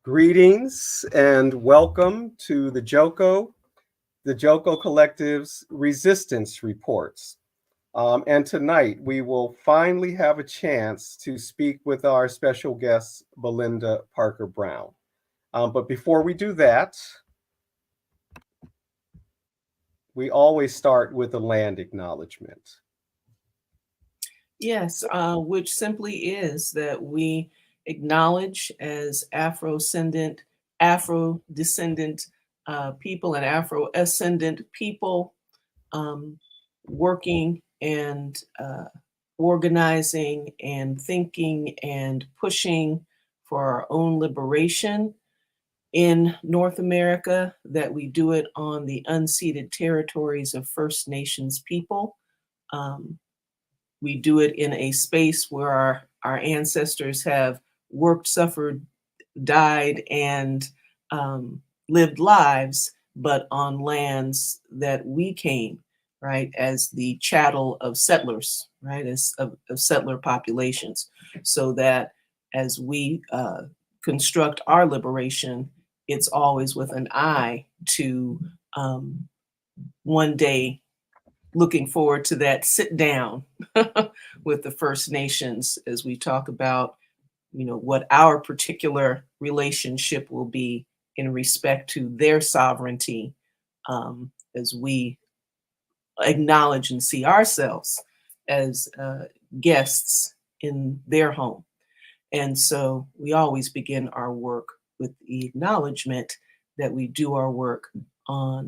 Greetings and welcome to the JOCO Collective's Resistance Reports. And tonight we will finally have a chance to speak with our special guest, Belinda Parker-Brown. But before we do that, we always start with a land acknowledgement. Yes, which simply is that we acknowledge as Afro-descendant people and Afro-ascendant people working and organizing and thinking and pushing for our own liberation in North America, that we do it on the unceded territories of First Nations people. We do it in a space where our ancestors have worked, suffered, died, and lived lives, but on lands that we came, right, as the chattel of settlers, right, of settler populations, so that as we construct our liberation, it's always with an eye to one day looking forward to that sit down with the First Nations as we talk about, what our particular relationship will be in respect to their sovereignty, as we acknowledge and see ourselves as guests in their home. And so we always begin our work with the acknowledgement that we do our work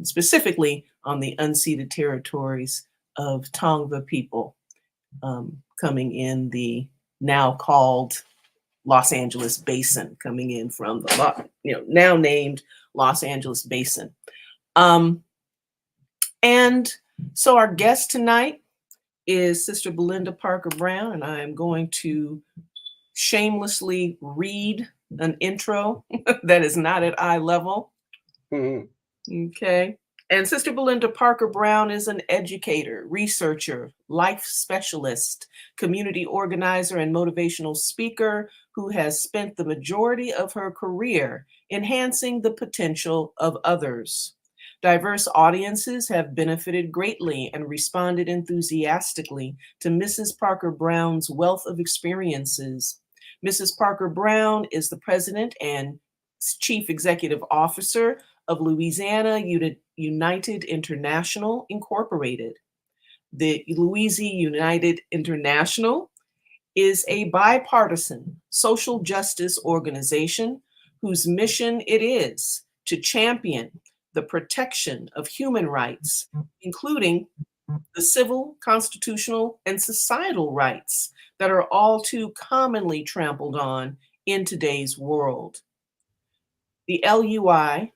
specifically on the unceded territories of Tongva people, coming in the now called Los Angeles Basin, coming in from the now named Los Angeles Basin. And so our guest tonight is Sister Belinda Parker-Brown, and I am going to shamelessly read an intro that is not at eye level. Mm-hmm. Okay. And Sister Belinda Parker-Brown is an educator, researcher, life specialist, community organizer, and motivational speaker who has spent the majority of her career enhancing the potential of others. Diverse audiences have benefited greatly and responded enthusiastically to Mrs. Parker-Brown's wealth of experiences. Mrs. Parker-Brown is the president and chief executive officer of Louisiana United International, Incorporated. The Louisiana United International is a bipartisan social justice organization whose mission it is to champion the protection of human rights, including the civil, constitutional, and societal rights that are all too commonly trampled on in today's world. The LUI,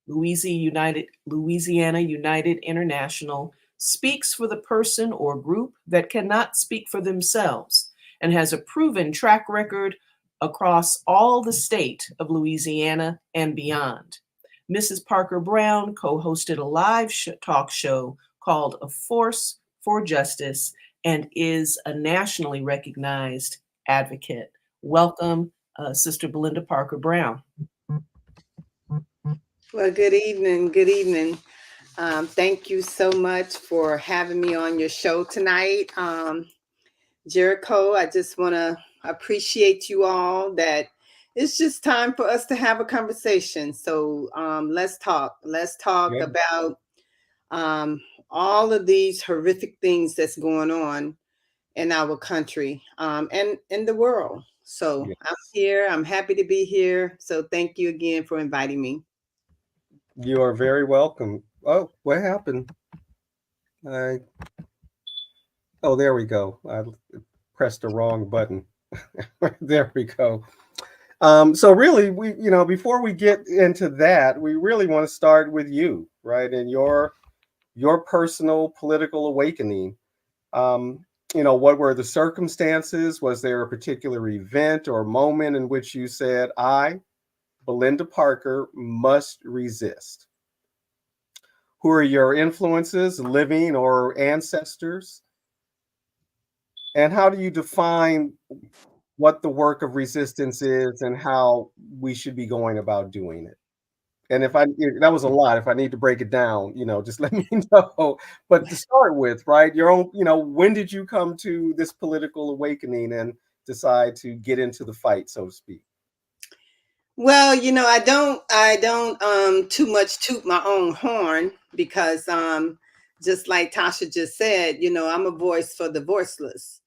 Louisiana United International, speaks for the person or group that cannot speak for themselves and has a proven track record across all the state of Louisiana and beyond. Mrs. Parker-Brown co-hosted a live talk show called A Force for Justice and is a nationally recognized advocate. Welcome, Sister Belinda Parker-Brown. Well, good evening. Good evening. Thank you so much for having me on your show tonight. Jericho, I just want to appreciate you all that it's just time for us to have a conversation. So let's talk. Let's talk about all of these horrific things that's going on in our country and in the world. So I'm here. I'm happy to be here. So thank you again for inviting me. You are very welcome. Oh, what happened? Oh, there we go. I pressed the wrong button. There we go. So really, before we get into that, we really want to start with you, right? And your personal political awakening. Um, what were the circumstances? Was there a particular event or moment in which you said, I, Belinda Parker, must resist? Who are your influences, living or ancestors? And how do you define what the work of resistance is and how we should be going about doing it? And that was a lot. If I need to break it down, just let me know. But to start with, right, your own, when did you come to this political awakening and decide to get into the fight, so to speak? Well, I don't too much toot my own horn because just like Tasha just said, I'm a voice for the voiceless.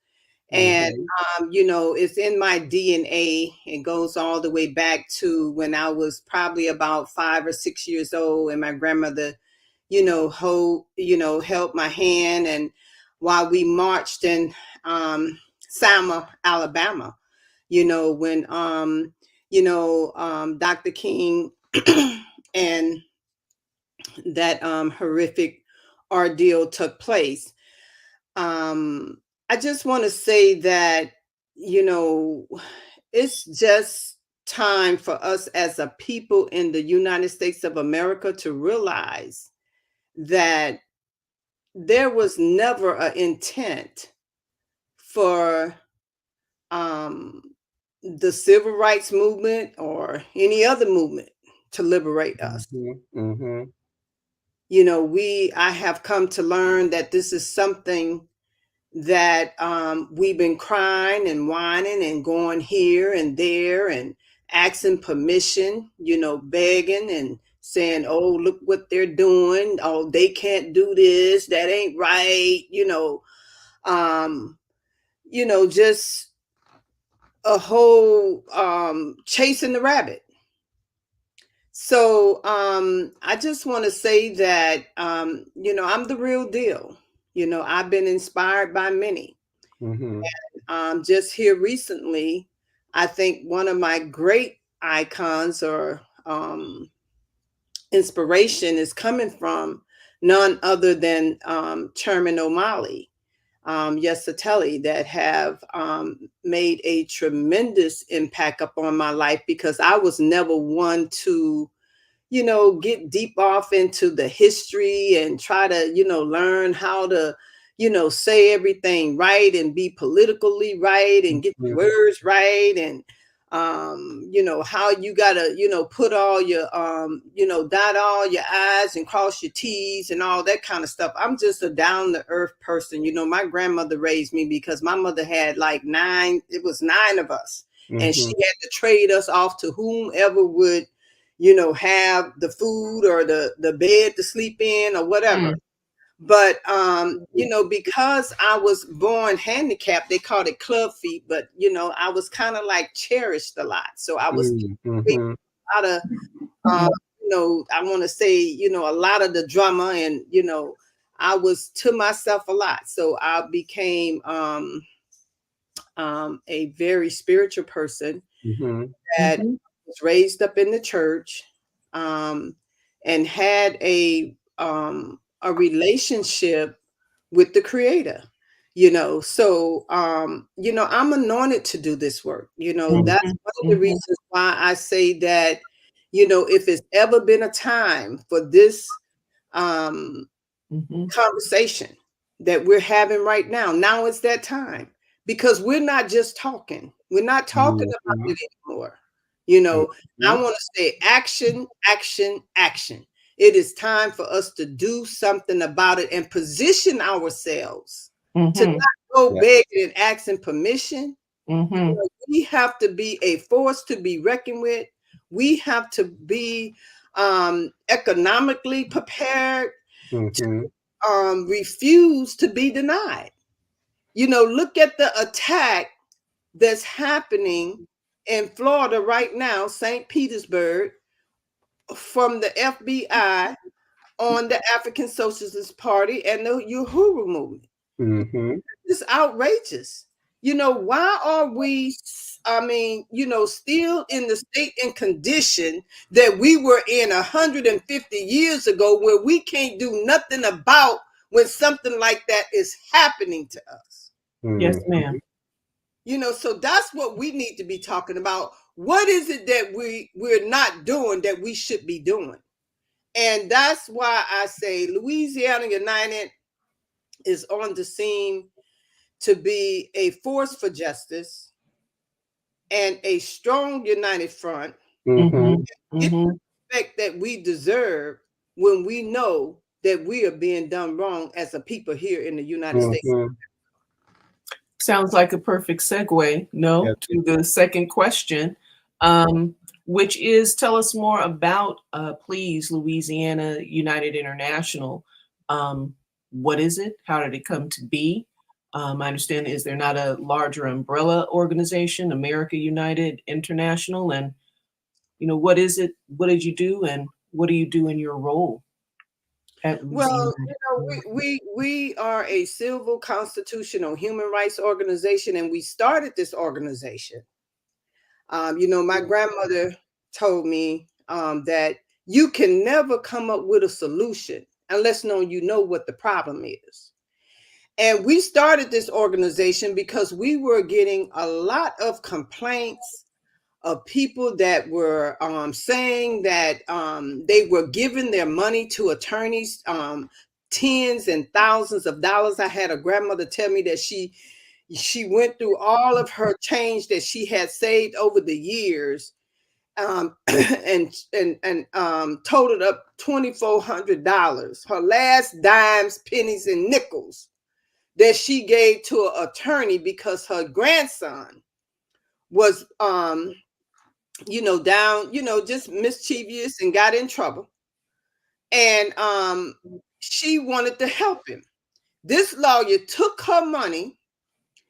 And Mm-hmm. it's in my DNA. It goes all the way back to when I was probably about 5 or 6 years old, and my grandmother, held my hand, and while we marched in Selma, Alabama, when Dr. King and that horrific ordeal took place. I just want to say that, you know, it's just time for us as a people in the United States of America to realize that there was never an intent for um, the civil rights movement or any other movement to liberate us. Mm-hmm. Mm-hmm. I have come to learn that this is something that we've been crying and whining and going here and there and asking permission, begging and saying, oh, look what they're doing. Oh, they can't do this. That ain't right. Um, just a whole chasing the rabbit. So I just want to say that, I'm the real deal. I've been inspired by many. Mm-hmm. Just here recently, I think one of my great icons or inspiration is coming from none other than Chairman O'Malley, Yesatelli, that have made a tremendous impact upon my life because I was never one to get deep off into the history and try to, learn how to, say everything right and be politically right and get the words right. And, how you gotta, put all your, dot all your I's and cross your T's and all that kind of stuff. I'm just a down to earth person. My grandmother raised me because my mother had like it was 9 of us. Mm-hmm. And she had to trade us off to whomever would, have the food or the bed to sleep in or whatever. But because I was born handicapped, they called it club feet, but I was kind of like cherished a lot. So I was Mm-hmm. a lot of I want to say, a lot of the drama and I was to myself a lot. So I became a very spiritual person Mm-hmm. that was raised up in the church, and had a relationship with the Creator. So I'm anointed to do this work. That's one of the reasons why I say that, if it's ever been a time for this um conversation that we're having right now is that time, because we're not just talking. We're not talking about it anymore. I want to say action, action, action. It is time for us to do something about it and position ourselves to not go begging and asking permission. We have to be a force to be reckoned with. We have to be economically prepared to refuse to be denied. Look at the attack that's happening in Florida right now, St. Petersburg, from the FBI on the African Socialist Party and the Uhuru movement. Mm-hmm. It's outrageous. Why are we I mean, still in the state and condition that we were in 150 years ago, where we can't do nothing about when something like that is happening to us. Yes, ma'am. So that's what we need to be talking about. What is it that we're not doing that we should be doing? And that's why I say Louisiana United is on the scene to be a force for justice and a strong united front. Mm-hmm. Get the respect that we deserve when we know that we are being done wrong as a people here in the United States. Sounds like a perfect segue, to the second question, which is, tell us more about, please, Louisiana United International. What is it? How did it come to be? I understand, is there not a larger umbrella organization, America United International? And, what is it? What did you do? And what do you do in your role? Well, we are a civil, constitutional, human rights organization, and we started this organization. My grandmother told me that you can never come up with a solution unless you know what the problem is. And we started this organization because we were getting a lot of complaints of people that were saying that they were giving their money to attorneys, tens and thousands of dollars. I had a grandmother tell me that she went through all of her change that she had saved over the years, and totaled up $2,400. Her last dimes, pennies, and nickels that she gave to an attorney because her grandson was down, just mischievous and got in trouble. And she wanted to help him. This lawyer took her money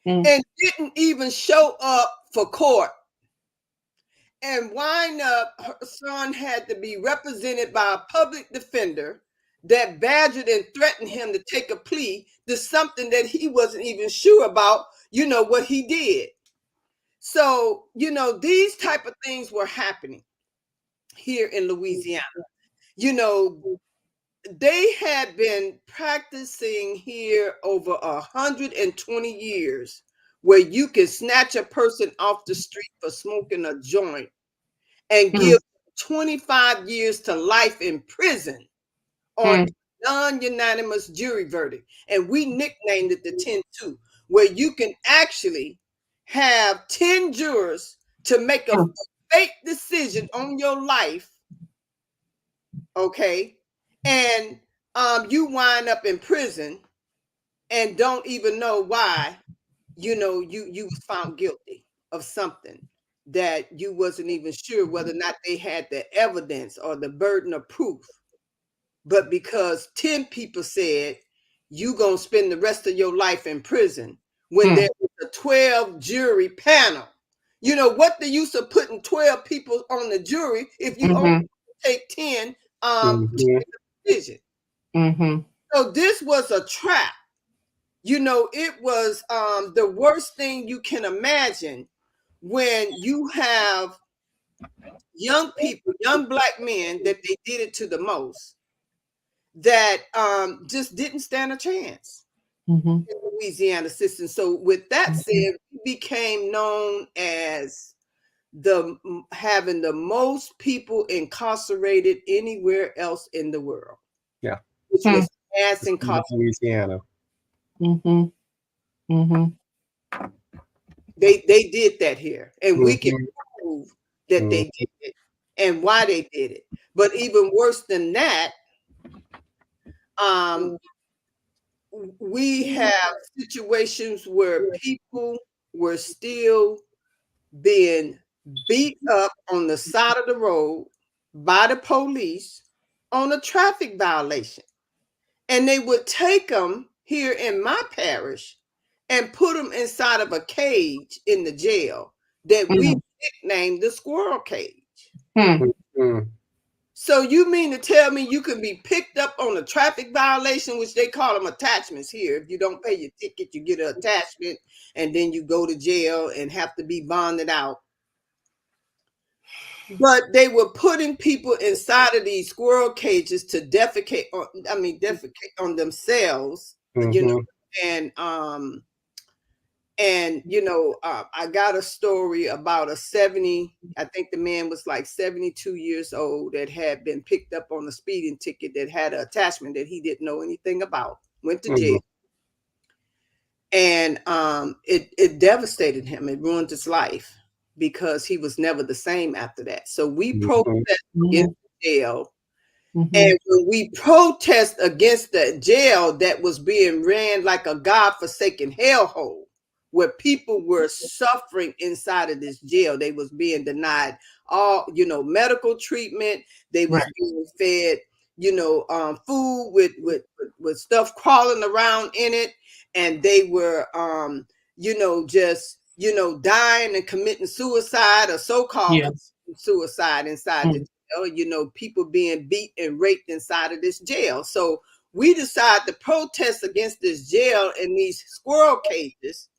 and didn't even show up for court. And wind up, her son had to be represented by a public defender that badgered and threatened him to take a plea to something that he wasn't even sure about, what he did. So, these type of things were happening here in Louisiana. They had been practicing here over 120 years, where you can snatch a person off the street for smoking a joint and give 25 years to life in prison on non-unanimous jury verdict. And we nicknamed it the 10-2, where you can actually have 10 jurors to make a fake decision on your life, okay? And you wind up in prison and don't even know why, you was found guilty of something that you wasn't even sure whether or not they had the evidence or the burden of proof. But because 10 people said you gonna spend the rest of your life in prison, when there was a 12 jury panel, what the use of putting 12 people on the jury if you only take 10 to make a decision? So this was a trap. It was the worst thing you can imagine, when you have young people, young Black men, that they did it to the most, that just didn't stand a chance in the Louisiana system. So with that said, we became known as having the most people incarcerated anywhere else in the world. Yeah. Which was mass incarceration. Louisiana. They did that here, and we can prove that they did it and why they did it. But even worse than that, we have situations where people were still being beat up on the side of the road by the police on a traffic violation. And they would take them here in my parish and put them inside of a cage in the jail that we nicknamed the squirrel cage. So you mean to tell me you can be picked up on a traffic violation, which they call them attachments here. If you don't pay your ticket, you get an attachment, and then you go to jail and have to be bonded out. But they were putting people inside of these squirrel cages to defecate on themselves, you know, and I got a story about I think the man was like 72 years old, that had been picked up on a speeding ticket, that had an attachment that he didn't know anything about, went to jail. And it devastated him. It ruined his life, because he was never the same after that. So we protest against jail. And when we protest against the jail that was being ran like a godforsaken hellhole, where people were suffering inside of this jail, they was being denied all, medical treatment. They was being fed, food with stuff crawling around in it. And they were, dying and committing suicide, or so-called suicide inside the jail. People being beat and raped inside of this jail. So we decided to protest against this jail and these squirrel cages,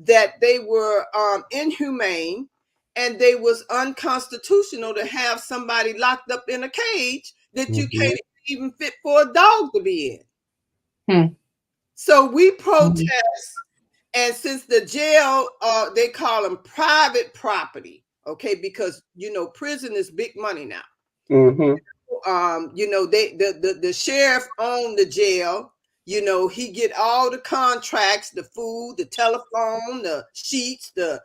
that they were inhumane, and they was unconstitutional to have somebody locked up in a cage that you can't even fit for a dog to be in. So we protest. And since the jail, they call them private property, okay, because prison is big money now. The sheriff owned the jail. He get all the contracts, the food, the telephone, the sheets, the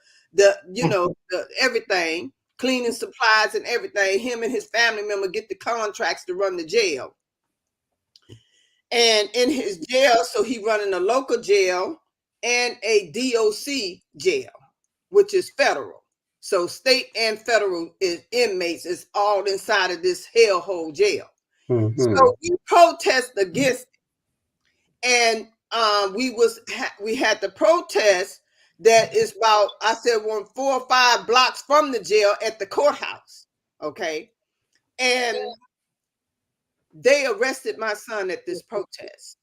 everything, cleaning supplies and everything. Him and his family member get the contracts to run the jail. And in his jail, so he running a local jail and a DOC jail, which is federal. So state and federal inmates is all inside of this hellhole jail. So we protest against it. And we had the protest that is about, I said, 4 or 5 blocks from the jail at the courthouse. Okay. And they arrested my son at this protest.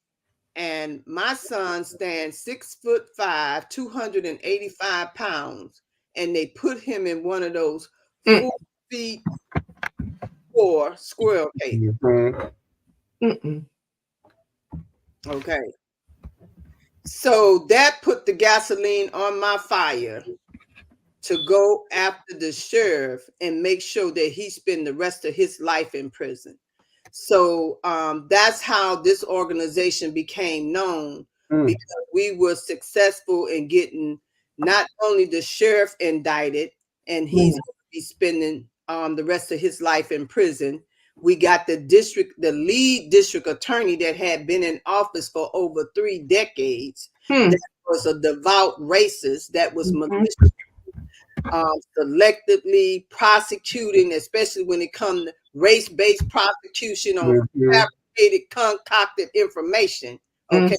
And my son stands 6'5", 285 pounds, and they put him in one of those 4 feet 4 squirrel cages. Okay. So that put the gasoline on my fire to go after the sheriff and make sure that he spend the rest of his life in prison. So that's how this organization became known, because we were successful in getting not only the sheriff indicted, and he's going to be spending the rest of his life in prison. We got the lead district attorney that had been in office for over 3 decades. That was a devout racist, that was malicious, selectively prosecuting, especially when it comes to race-based prosecution on fabricated, concocted information. Okay.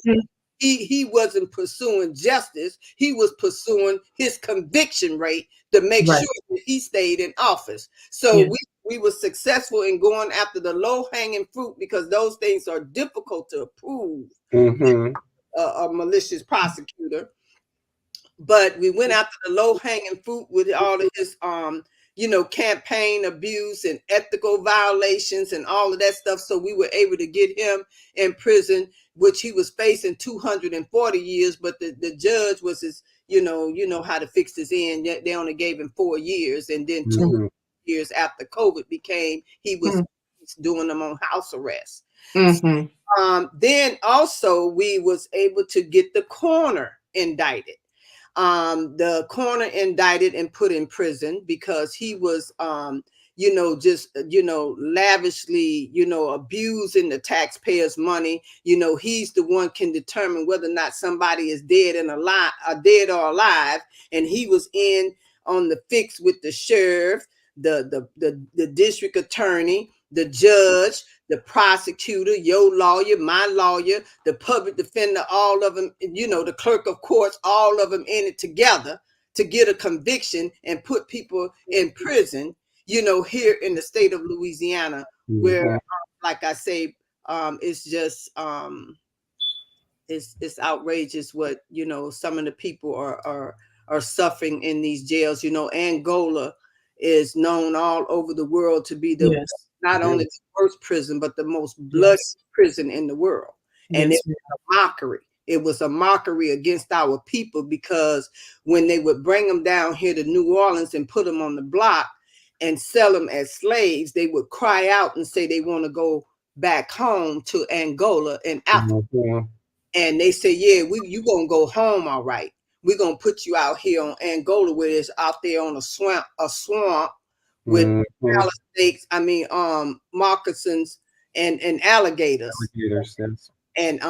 He wasn't pursuing justice. He was pursuing his conviction rate to make sure that he stayed in office. So we were successful in going after the low-hanging fruit, because those things are difficult to prove. A malicious prosecutor. But we went after the low-hanging fruit with all of his campaign abuse and ethical violations and all of that stuff. So we were able to get him in prison, which he was facing 240 years, but the judge was his, you know how to fix this in. They only gave him 4 years, and then 2 years after COVID he was doing them on house arrest. Then also we was able to get the coroner indicted. The coroner indicted and put in prison because he was, lavishly, abusing the taxpayers' money. He's the one can determine whether or not somebody is dead or alive. And he was in on the fix with the sheriff, the district attorney, the judge, the prosecutor, your lawyer, my lawyer, the public defender, all of them, the clerk of courts, all of them in it together to get a conviction and put people in prison, here in the state of Louisiana where, Mhm. like I say, it's just it's outrageous what some of the people are suffering in these jails. Angola is known all over the world to be the Yes. not Yeah. only the worst prison but the most bloody Yes. prison in the world. And Yes. it was a mockery. It was a mockery against our people, because when they would bring them down here to New Orleans and put them on the block and sell them as slaves, they would cry out and say they want to go back home to Angola and Africa. Mhm. And they say, yeah, you gonna go home, all right. We're gonna put you out here on Angola, where it's out there on a swamp with Mhm. rattlesnakes, moccasins and alligators. Alligators, yes. And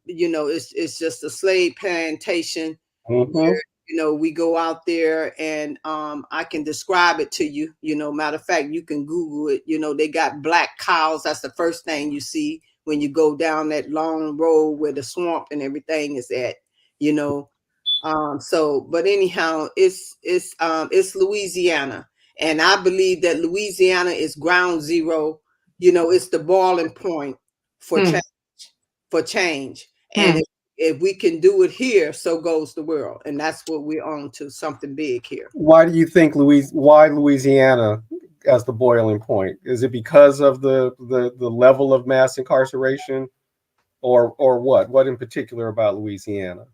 it's just a slave plantation Mhm. where we go out there, and I can describe it to you. Matter of fact, you can Google it. They got black cows. That's the first thing you see when you go down that long road where the swamp and everything is at. you know but anyhow, it's Louisiana, and I believe that Louisiana is ground zero. It's the boiling point for Hmm. change. For change. And Hmm. if we can do it here, so goes the world. And that's what we're on to, something big here. Why do you think why Louisiana as the boiling point? Is it because of the level of mass incarceration, or what? What in particular about Louisiana?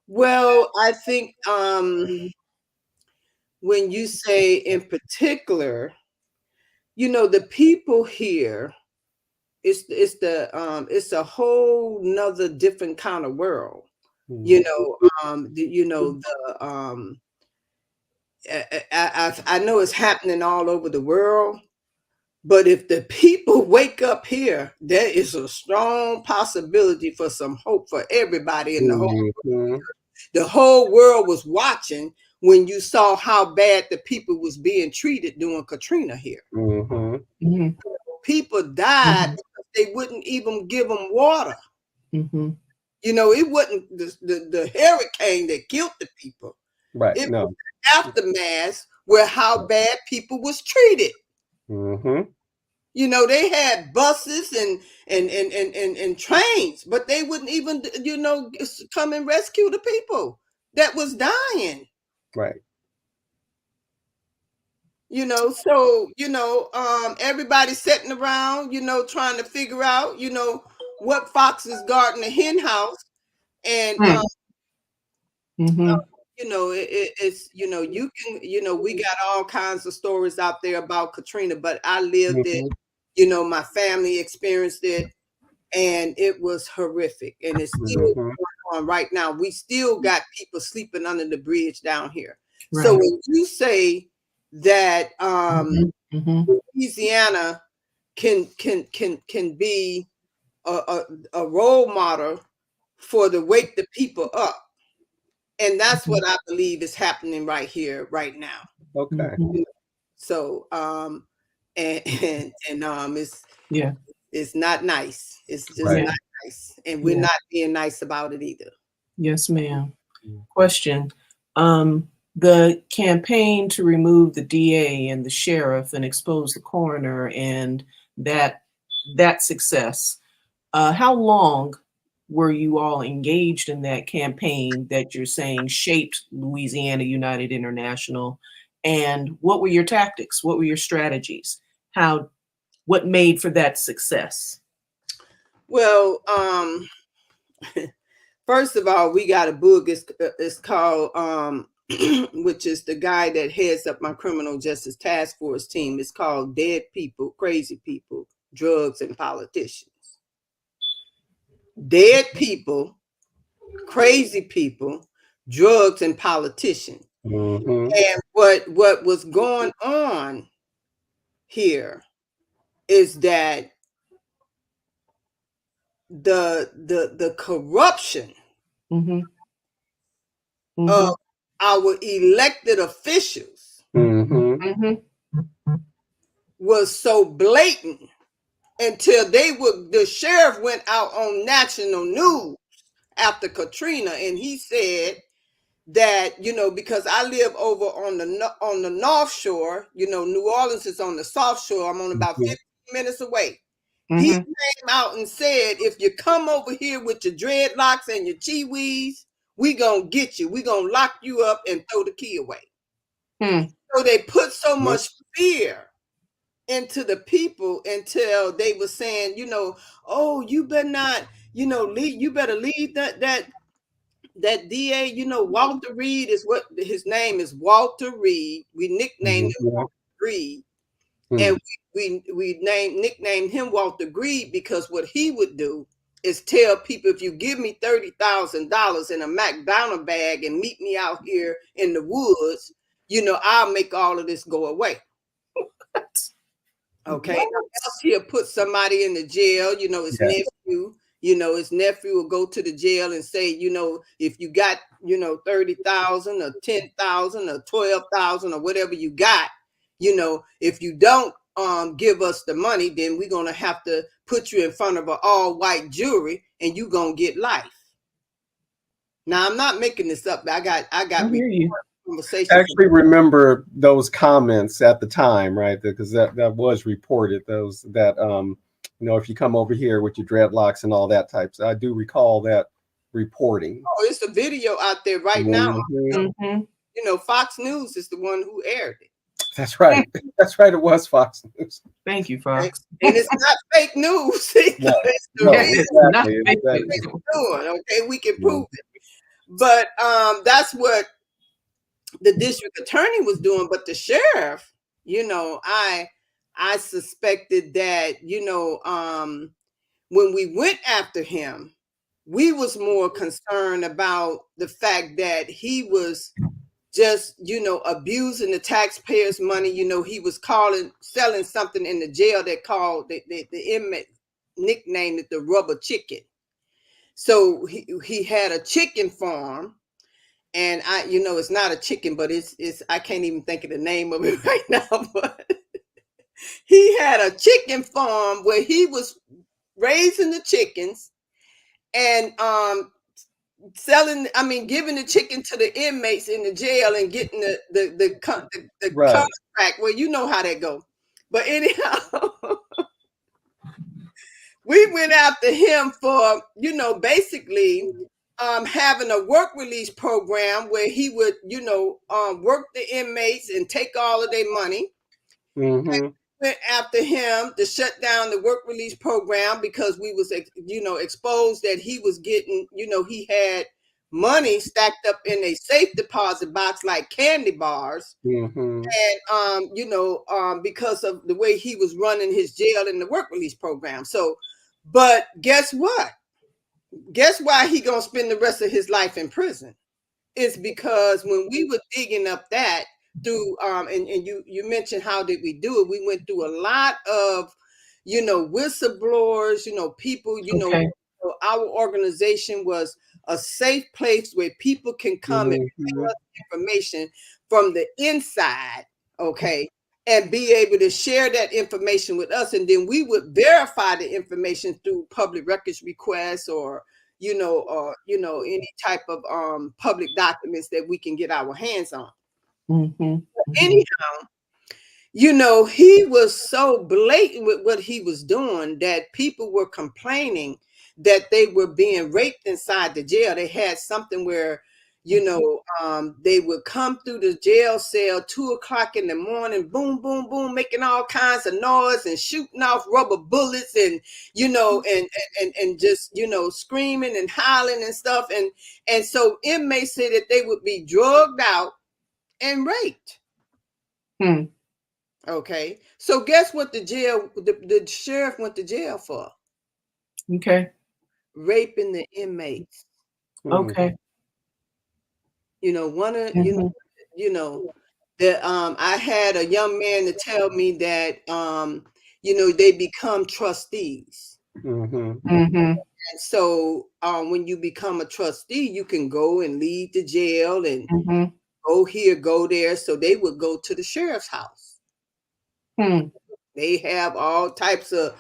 Well, I think when you say in particular, the people here, it's a whole nother different kind of world. Mhm. You know, the I know it's happening all over the world. But if the people wake up here, there is a strong possibility for some hope for everybody in the whole. Mhm. The whole world was watching when you saw how bad the people was being treated during Katrina here. Mhm. Hmm. People died because they wouldn't even give them water. Hmm. It wasn't the hurricane that killed the people. Right. It was No. the aftermath where how bad people was treated. Mhm. They had buses and trains, but they wouldn't even come and rescue the people that was dying. Right. So everybody sitting around, trying to figure out, what fox is guarding the hen house. And Hmm. it's you can we got all kinds of stories out there about Katrina, but I lived it. Mhm. My family experienced it, and it was horrific, and it's still Mhm. going on right now. We still got people sleeping under the bridge down here. So Right. when you say that Hmm. Louisiana can be a role model for to wake the people up, and that's what I believe is happening right here, right now. Okay. So Yeah. it's not nice. It's just Right. Yeah. not nice, and we're Yeah. not being nice about it either. Yes, ma'am. Mhm. Question. The campaign to remove the DA and the sheriff and expose the coroner and that that success. How long were you all engaged in that campaign that you're saying shaped Louisiana United International? And what were your tactics? What were your strategies? What made for that success? Well, first of all, we got a book. It's called which is the guy that heads up my criminal justice task force team. It's called Dead People, Crazy People, Drugs and Politicians. Dead people, crazy people, drugs and politicians. Mhm. And what was going on here is that the corruption Mhm. of Mhm. our elected officials Mhm. Mhm. was so blatant until the sheriff went out on national news after Katrina, and he said that, because I live over on the North Shore, New Orleans is on the South Shore. I'm on about 15 minutes away. He came out and said, if you come over here with your dreadlocks and your chiwis, we gonna get you. We gonna lock you up and throw the key away. So they put so much fear into the people until they were saying, oh, you better not, leave. You better leave that DA. Walter Reed is what his name is. Walter Reed. We nicknamed him Walter Reed. And we nicknamed him Walter Greed because what he would do is tell people, if you give me $30,000 in a McDonald bag and meet me out here in the woods, I'll make all of this go away. Okay. Else he'll put somebody in the jail, his nephew. His nephew will go to the jail and say, if you got, 30,000 or 10,000 or 12,000 or whatever you got, if you don't give us the money, then we're going to have to put you in front of an all white jury and you're going to get life. Now, I'm not making this up. I got conversations. I actually remember those comments at the time, right? Because that was reported, if you come over here with your dreadlocks and all that type. So I do recall that reporting. Oh, it's a video out there right now. Fox News is the one who aired it. That's right. That's right. It was Fox News. Thank you, Fox. And it's not fake news. It's not fake news. Okay, we can prove it. But that's what the district attorney was doing. But the sheriff, I suspected that, when we went after him, we was more concerned about the fact that he was just, abusing the taxpayers' money. He was selling something in the jail that called the inmate nicknamed it the rubber chicken. So he had a chicken farm, and it's not a chicken, but it's I can't even think of the name of it right now, but he had a chicken farm where he was raising the chickens and giving the chicken to the inmates in the jail and getting the contract. Well, you know how that goes. But anyhow, we went after him for, basically having a work release program where he would, work the inmates and take all of their money. Went after him to shut down the work release program because we was, exposed that he was getting, he had money stacked up in a safe deposit box like candy bars. And, because of the way he was running his jail in the work release program. So, but guess what? Guess why he gonna spend the rest of his life in prison? It's because when we were digging up that, through and you mentioned how did we do it, we went through a lot of whistleblowers, people, our organization was a safe place where people can come and give us information from the inside, and be able to share that information with us, and then we would verify the information through public records requests or any type of public documents that we can get our hands on. Anyhow, he was so blatant with what he was doing that people were complaining that they were being raped inside the jail. They had something where, they would come through the jail cell 2:00 in the morning, boom, boom, boom, making all kinds of noise and shooting off rubber bullets and, and just, screaming and howling and stuff. And so inmates said that they would be drugged out and raped. Okay. So guess what the sheriff went to jail for? Raping the inmates. Okay. I had a young man to tell me that they become trustees. And so when you become a trustee, you can go and leave the jail and go here, go there. So they would go to the sheriff's house. They have all types of,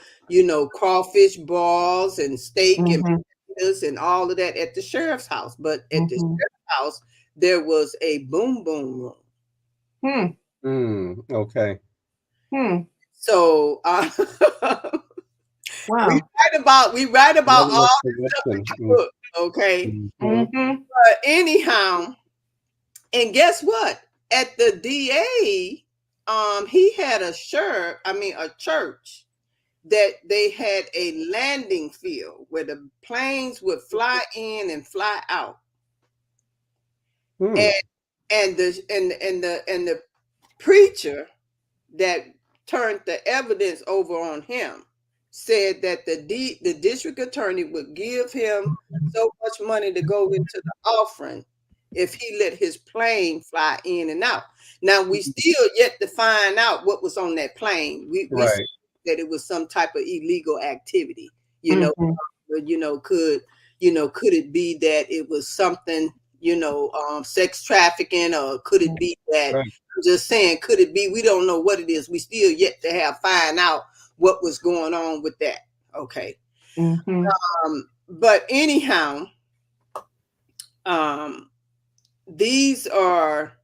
crawfish balls and steak and potatoes and all of that at the sheriff's house. But at the sheriff's house, there was a boom boom room. Okay. So Wow. we write about Level of all this stuff in corruption. the book, okay? Mhm. But anyhow, and guess what? At the DA, he had a church that they had a landing field where the planes would fly in and fly out. Hmm. And the preacher that turned the evidence over on him said that the district attorney would give him so much money to go into the offering if he let his plane fly in and out. Now we still yet to find out what was on that plane. We Right. that it was some type of illegal activity. Could it be that it was something, sex trafficking, or could it be that, Right. I'm just saying, could it be? We don't know what it is. We still yet to find out what was going on with that. Okay. But anyhow, these are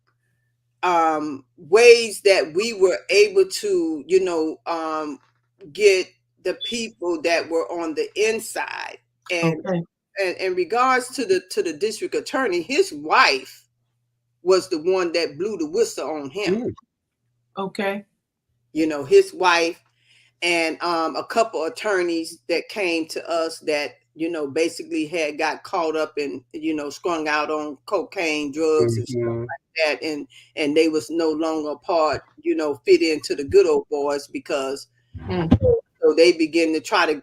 ways that we were able to, get the people that were on the inside. And in regards to the district attorney, his wife was the one that blew the whistle on him. Okay. His wife and a couple attorneys that came to us that basically had got caught up in strung out on cocaine, drugs, and stuff like that, and they was no longer part, fit into the good old boys, because so they begin to try to,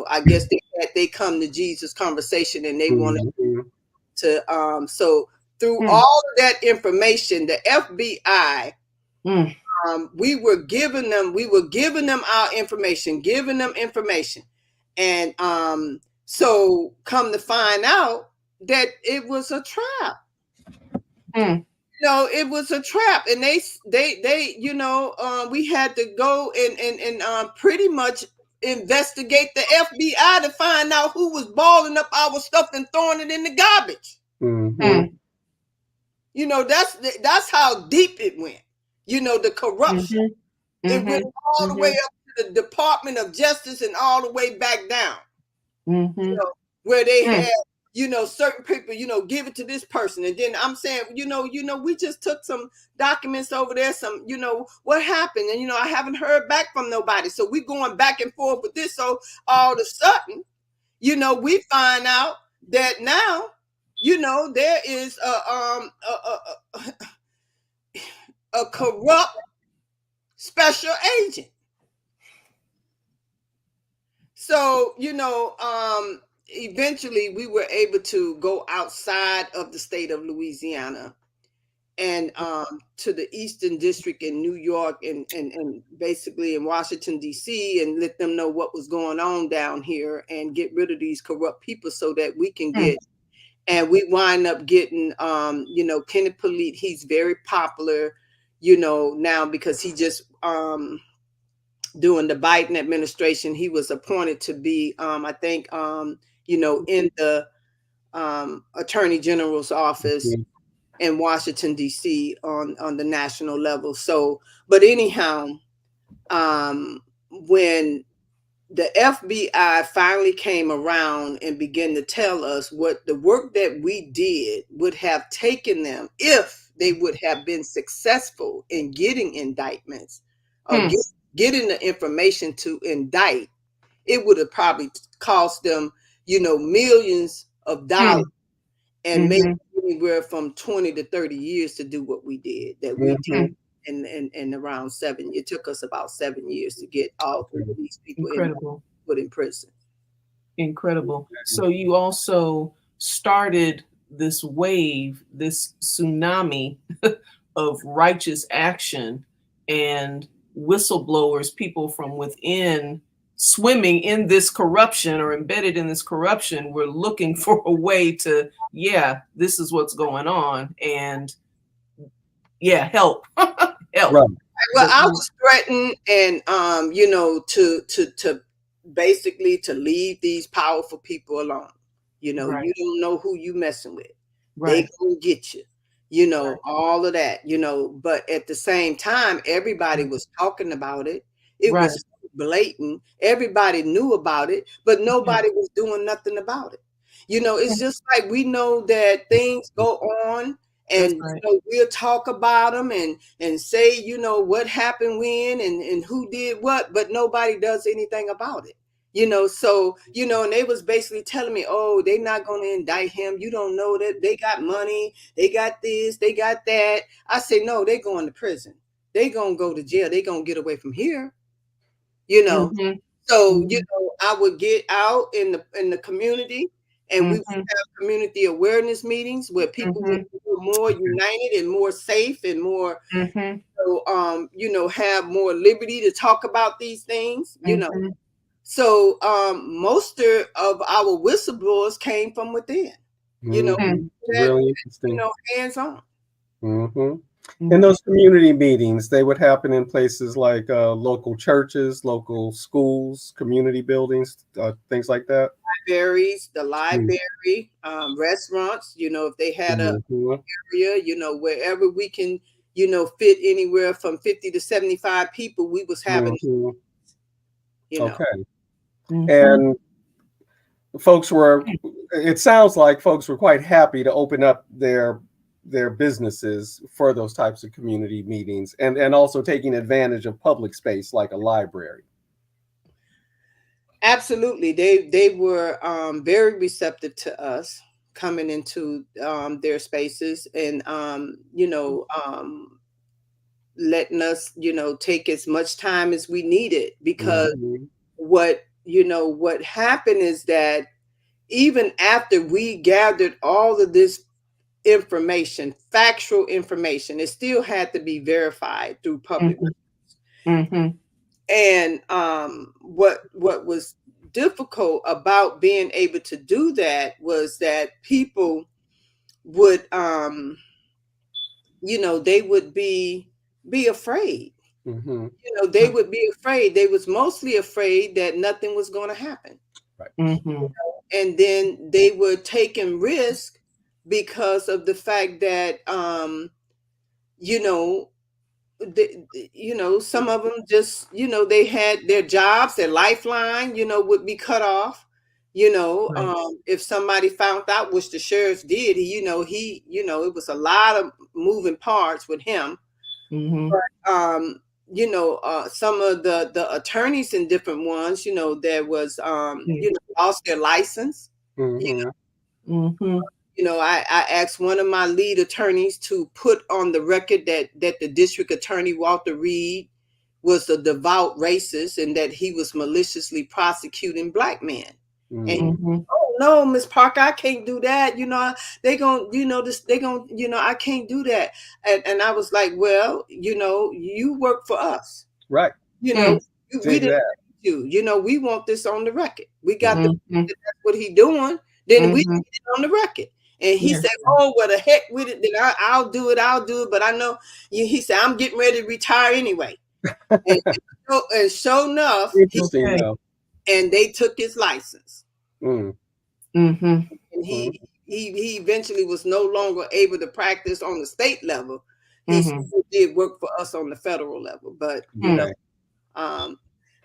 I guess they come to Jesus conversation, and they wanted to so through all of that information, the FBI, we were giving them our information, and so come to find out that it was a trap. It was a trap, and they we had to go and pretty much investigate the FBI to find out who was balling up our stuff and throwing it in the garbage. That's how deep it went. The corruption. It went all the way up to the Department of Justice and all the way back down. Where they had, certain people, give it to this person. And then I'm saying, we just took some documents over there, some, what happened? And, I haven't heard back from nobody. So we going back and forth with this. So all of a sudden, we find out that now, there is a corrupt special agent. So, eventually we were able to go outside of the state of Louisiana and to the Eastern District in New York and basically in Washington, D.C., and let them know what was going on down here and get rid of these corrupt people so that we can get, and we wind up getting, Kenneth Polite. He's very popular, now because he just, during the Biden administration, he was appointed to be, I think, in the Attorney General's office in Washington, D.C. on the national level. So, but anyhow, when the FBI finally came around and began to tell us what the work that we did would have taken them if they would have been successful in getting indictments or getting the information to indict, it would have probably cost them, millions of dollars and maybe anywhere from 20 to 30 years to do what we did, that we did in around 7. It took us about 7 years to get all of these people put in prison. Incredible. So you also started this wave, this tsunami of righteous action, and whistleblowers, people from within swimming in this corruption or embedded in this corruption, were looking for a way to, this is what's going on, and help. Help. Right. Well, I was threatened, and to basically to leave these powerful people alone. You don't know who you messing with. They gonna get you. you know, all of that, you know, but at the same time, everybody was talking about it. It Right. was blatant. Everybody knew about it, but nobody was doing nothing about it. You know, it's just like we know that things go on, That's and right. you know, we'll talk about them and say, you know, what happened when and who did what, but nobody does anything about it. You know, so you know, and they was basically telling me, oh, they're not going to indict him. You don't know that they got money, they got this, they got that. I say, no, they going to prison. They gonna go to jail. They gonna get away from here. You know, Mhm. so, you Mhm. know, I would get out in the community, and we would Mhm. have community awareness meetings where people would Mhm. feel more united and more safe and more, Mhm. you know, have more liberty to talk about these things, you know. Mhm. So most of our whistleblowers came from within, you know, Mhm. that, Really you interesting. know, hands on. Hmm. And Mhm. those community meetings, they would happen in places like local churches, local schools, community buildings, things like that. Libraries, the library, restaurants, you know, if they had a Mm-hmm. area, you know, wherever we can, you know, fit anywhere from 50 to 75 people, we was having, Hmm. you know. Okay. Mhm. And folks were, it sounds like folks were quite happy to open up their businesses for those types of community meetings, and also taking advantage of public space like a library. Absolutely. They were very receptive to us coming into their spaces and you know, letting us, you know, take as much time as we needed because Hmm. what, you know, what happened is that even after we gathered all of this information, factual information, it still had to be verified through public. Mhm. Mhm. And what was difficult about being able to do that was that people would you know, they would be afraid. Hmm. You know, they would be afraid. They was mostly afraid that nothing was going to happen. Right. Mhm. And then they were taking risk because of the fact that you know, you know, some of them just, you know, they had their jobs, their lifeline, you know, would be cut off. You know, Right. if somebody found out, which the sheriff did, you know, it was a lot of moving parts with him. Mhm. Um, you know, some of the attorneys and different ones, you know, there was, Mm. you know, lost their license. Hmm. Mhm. You know, I asked one of my lead attorneys to put on the record that the district attorney, Walter Reed, was a devout racist and that he was maliciously prosecuting black men. And Hmm. Mhm. oh no, Miss Parker, I can't do that. You know, they gon' you know this, they gon' you know, I can't do that. And I was like, well, you know, you work for us. Right. You know, Mm. we Dig didn't that. you. You know, we want this on the record. We got the Mhm. that's what he doing. Then we Mhm. need it on the record. And he Yes. said, "Oh, well, the heck with it. Then I'll do it. I'll do it." But I know he said, "I'm getting ready to retire anyway." And sure enough, Interesting Okay. though. and they took his license, Mm. Mhm. and Mhm. he eventually was no longer able to practice on the state level. He Mhm. still did work for us on the federal level, but you know, Mm. Okay. um,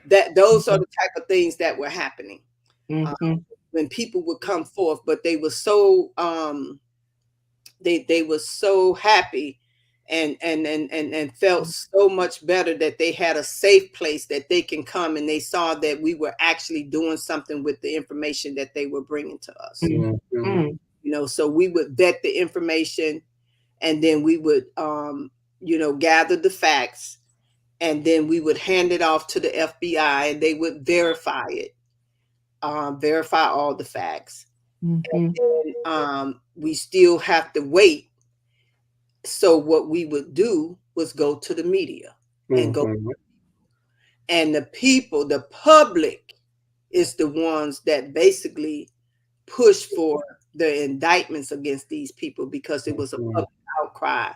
that those are Mhm. the type of things that were happening. Uh, Mhm. when people would come forth, but they were so they were so happy and felt so much better that they had a safe place that they can come, and they saw that we were actually doing something with the information that they were bringing to us. Mhm. Mm. You know, so we would vet the information, and then we would you know, gather the facts, and then we would hand it off to the FBI, and they would verify it, verify all the facts. Mhm. And we still have to wait. So what we would do was go to the media and go, Mhm. and the people, the public is the ones that basically push for the indictments against these people because it was a Mhm. public outcry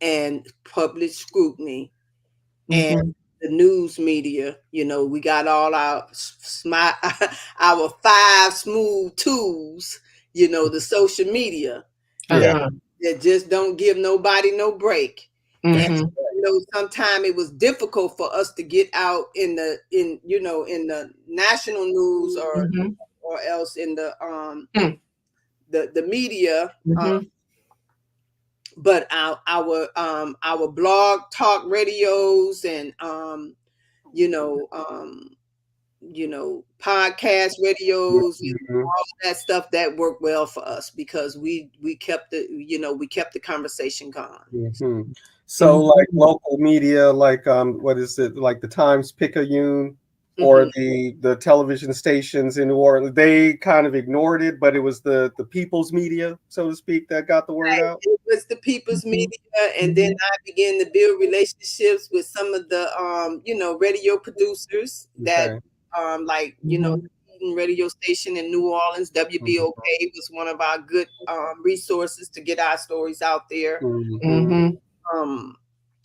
and public scrutiny. And Mhm. the news media, you know, we got all our smart, our five smooth tools, you know, the social media, Yeah. Uh-huh. that just don't give nobody no break. And Mm-hmm. sometimes it was difficult for us to get out in the national news Mm-hmm. or else in Mm. the media. Mm-hmm. But our blog talk radios and you know um podcast radios and Mhm. all that stuff that worked well for us because we kept the conversation going. Mhm. So like Mm-hmm. local media, like what is it, like the Times Picayune or Mhm. the television stations in New Orleans, they kind of ignored it, but it was the people's media, so to speak, that got the word out. It was the people's media, and then I began to build relationships with some of the radio producers that Okay. like Mm-hmm. radio station in New Orleans. Mhm. WBOK was one of our good resources to get our stories out there. Mhm. Mm-hmm. Um,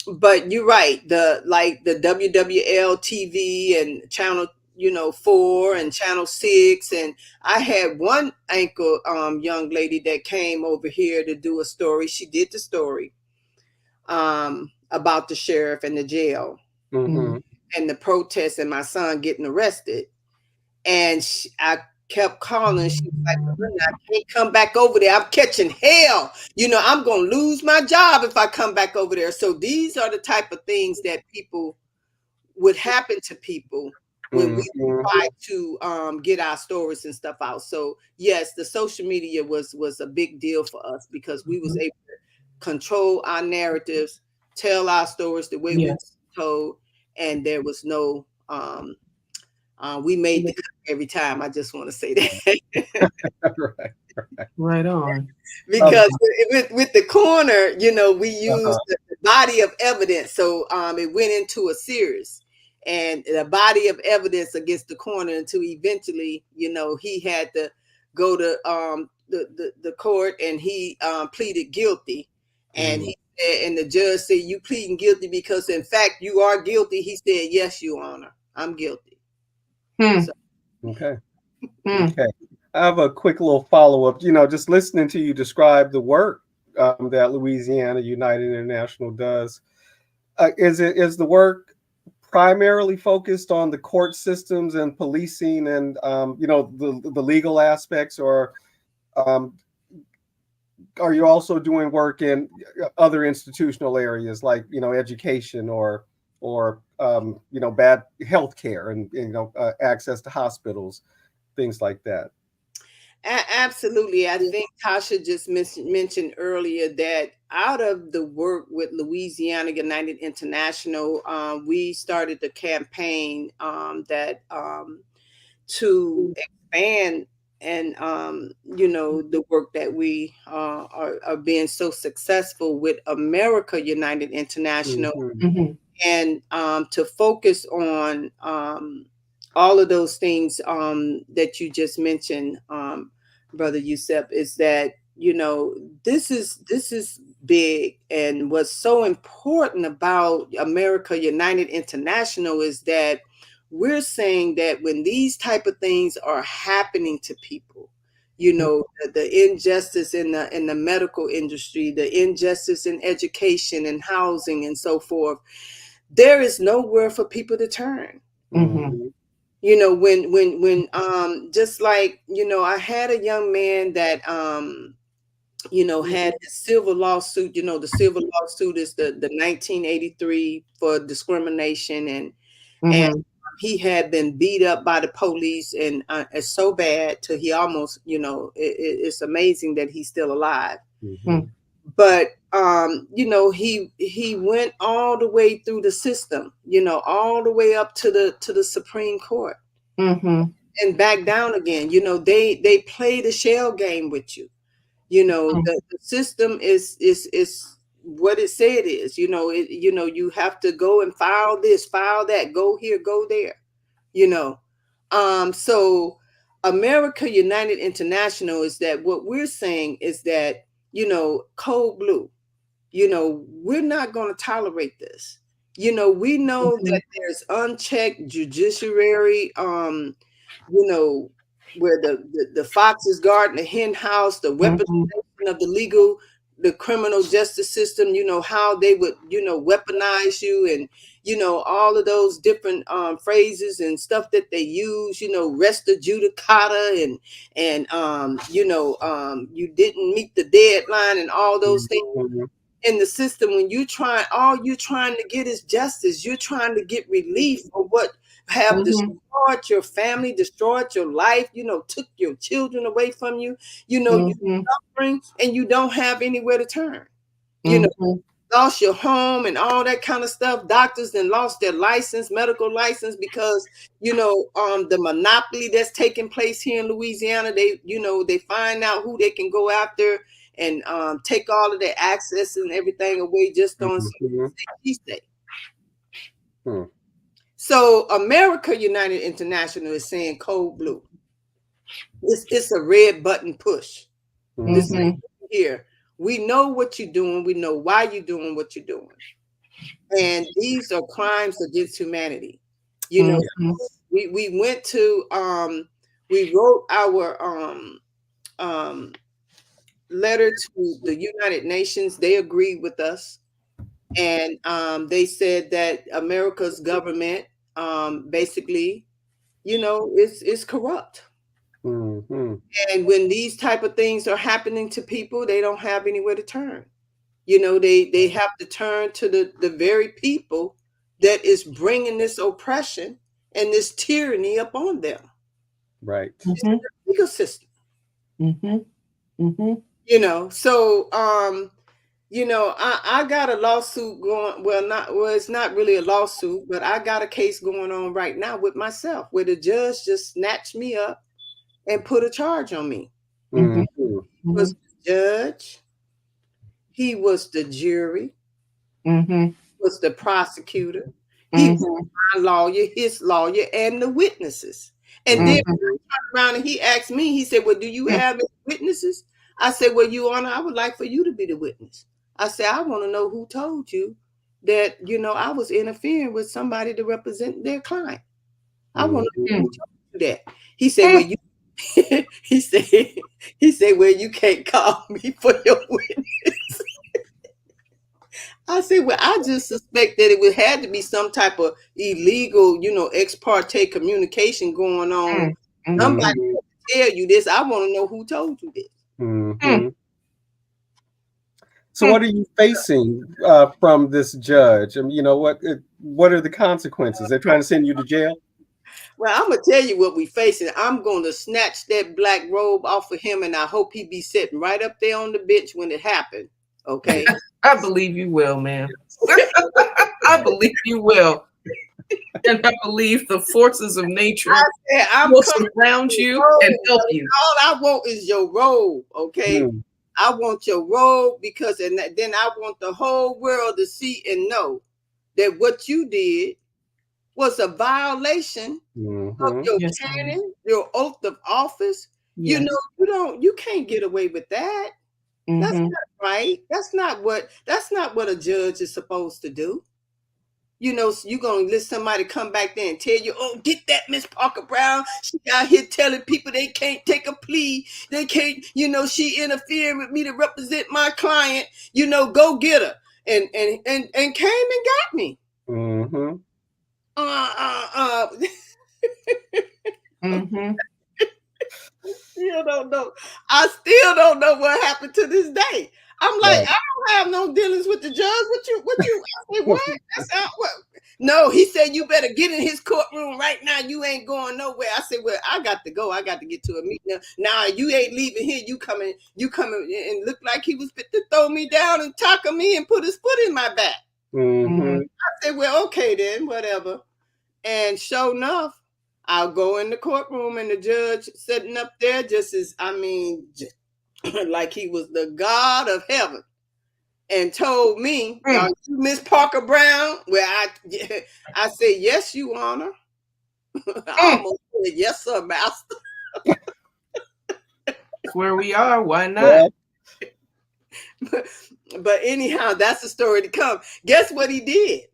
but you're right, the WWL TV and channel 4 and channel 6, and I had one anchor young lady that came over here to do a story. She did the story about the sheriff and the jail Mhm. and the protests and my son getting arrested. And I kept calling. She was like, "Belinda, I can't come back over there. I'm catching hell. I'm going to lose my job if I come back over there." So these are the type of things that people would happen to people when we Mhm. try to get our stories and stuff out. So yes, the social media was a big deal for us because we was able to control our narratives, tell our stories the way we were Yes. told, and there was no we made the cut every time. I just want to say that. Right. Right. Right on. Um, Because with the coroner, we uh-huh. used the body of evidence. So it went into a series, and the body of evidence against the coroner until eventually, he had to go to the court, and he pleaded guilty. And Mm. he said, and the judge said, "You pleading guilty because in fact you are guilty." He said, "Yes, Your Honor, I'm guilty." Hmm. So Okay. Hmm. Okay. I have a quick little follow-up. Just listening to you describe the work that Louisiana United International does. Is the work primarily focused on the court systems and policing and the legal aspects, or um, are you also doing work in other institutional areas like education or bad health care and access to hospitals, things like that? Absolutely. I think Tasha just mentioned earlier that out of the work with Louisiana United International, we started the campaign that to expand and the work that we are being so successful with America United International, Mhm. Mm-hmm. and to focus on all of those things that you just mentioned, brother Yusef, is that this is big. And what's so important about America United International is that we're saying that when these type of things are happening to people, the injustice in the medical industry, the injustice in education and housing and so forth, there is nowhere for people to turn. Mm-hmm. Mhm. When just like, I had a young man that had the civil lawsuit. The civil lawsuit is the 1983 for discrimination, and Mm-hmm. he had been beat up by the police, and it's so bad till he almost, it's amazing that he's still alive. Mhm. But he went all the way through the system, all the way up to the Supreme Court Mm-hmm. and back down again. They play the shell game with you. The system is what it said it is. You have to go and file this, file that, go here, go there. you know so America United International is that what we're saying is that, code blue, we're not going to tolerate this. We know Mm-hmm. that there's unchecked judiciary, you know where the foxes guarding the hen house, the weaponization of the legal the criminal justice system, how they would, weaponize you, and, all of those different phrases and stuff that they use, rest judicata, and you didn't meet the deadline, and all those things in the system. When all you're trying to get is justice. You're trying to get relief for what have destroyed your family, destroyed your life, took your children away from you, you're suffering, and you don't have anywhere to turn. Lost your home and all that kind of stuff. Doctors then lost their license, medical license, because the monopoly that's taking place here in Louisiana. They find out who they can go after and take all of their access and everything away just on safety. So America United International is saying code blue. It's a red button push. This is here. We know what you're doing. We know why you're doing what you're doing. And these are crimes against humanity. We went to we wrote our letter to the United Nations. They agreed with us. And they said that America's government basically, is corrupt. And when these type of things are happening to people, they don't have anywhere to turn. They have to turn to the very people that is bringing this oppression and this tyranny upon them. Right. Legal system. So I got a lawsuit going. It's not really a lawsuit, but I got a case going on right now with myself, where the judge just snatched me up and put a charge on me. He was the judge, he was the jury, was the prosecutor, he was my lawyer, his lawyer, and the witnesses. And then when I turned around and he asked me, he said, well, do you have any witnesses? I said, well, Your Honor, I would like for you to be the witness. I said, I want to know who told you that, I was interfering with somebody to represent their client. I want to know who told you that. He said, well, he said, well, you can't call me for your witness. I said, well, I just suspect that it would have to be some type of illegal, ex parte communication going on. Somebody tell you this. I want to know who told you this. So what are you facing from this judge? What are the consequences? They're trying to send you to jail? Well, I'm going to tell you what we facing. I'm going to snatch that black robe off of him, and I hope he be sitting right up there on the bench when it happened. Okay? I believe you will, man. I believe you will. And I believe the forces of nature will surround you and help you. All I want is your robe, okay? I want your robe, because then I want the whole world to see and know that what you did was a violation of your canon, your oath of office. You can't get away with that. That's not right. That's not what a judge is supposed to do. You're going to let somebody come back there and tell you, oh, get that Miss Parker-Brown. She out here telling people they can't take a plea. They can't, she interfered with me to represent my client. Go get her. And came and got me. Still don't know. I still don't know what happened to this day. I'm like, I don't have no dealings with the judge. What you? I said, what? That's not what. No, he said, you better get in his courtroom right now. You ain't going nowhere. I said, well, I got to go. I got to get to a meeting. Now you ain't leaving here. You coming and look like he was fit to throw me down and tackle me and put his foot in my back. I said, well, okay then, whatever. And sure enough, I'll go in the courtroom, and the judge sitting up there like he was the God of heaven, and told me, "Are you Miss Parker-Brown?" Well, I said, yes, Your Honor. I almost said, yes, sir, master. Where we are, why not? But anyhow, that's the story to come. Guess what he did?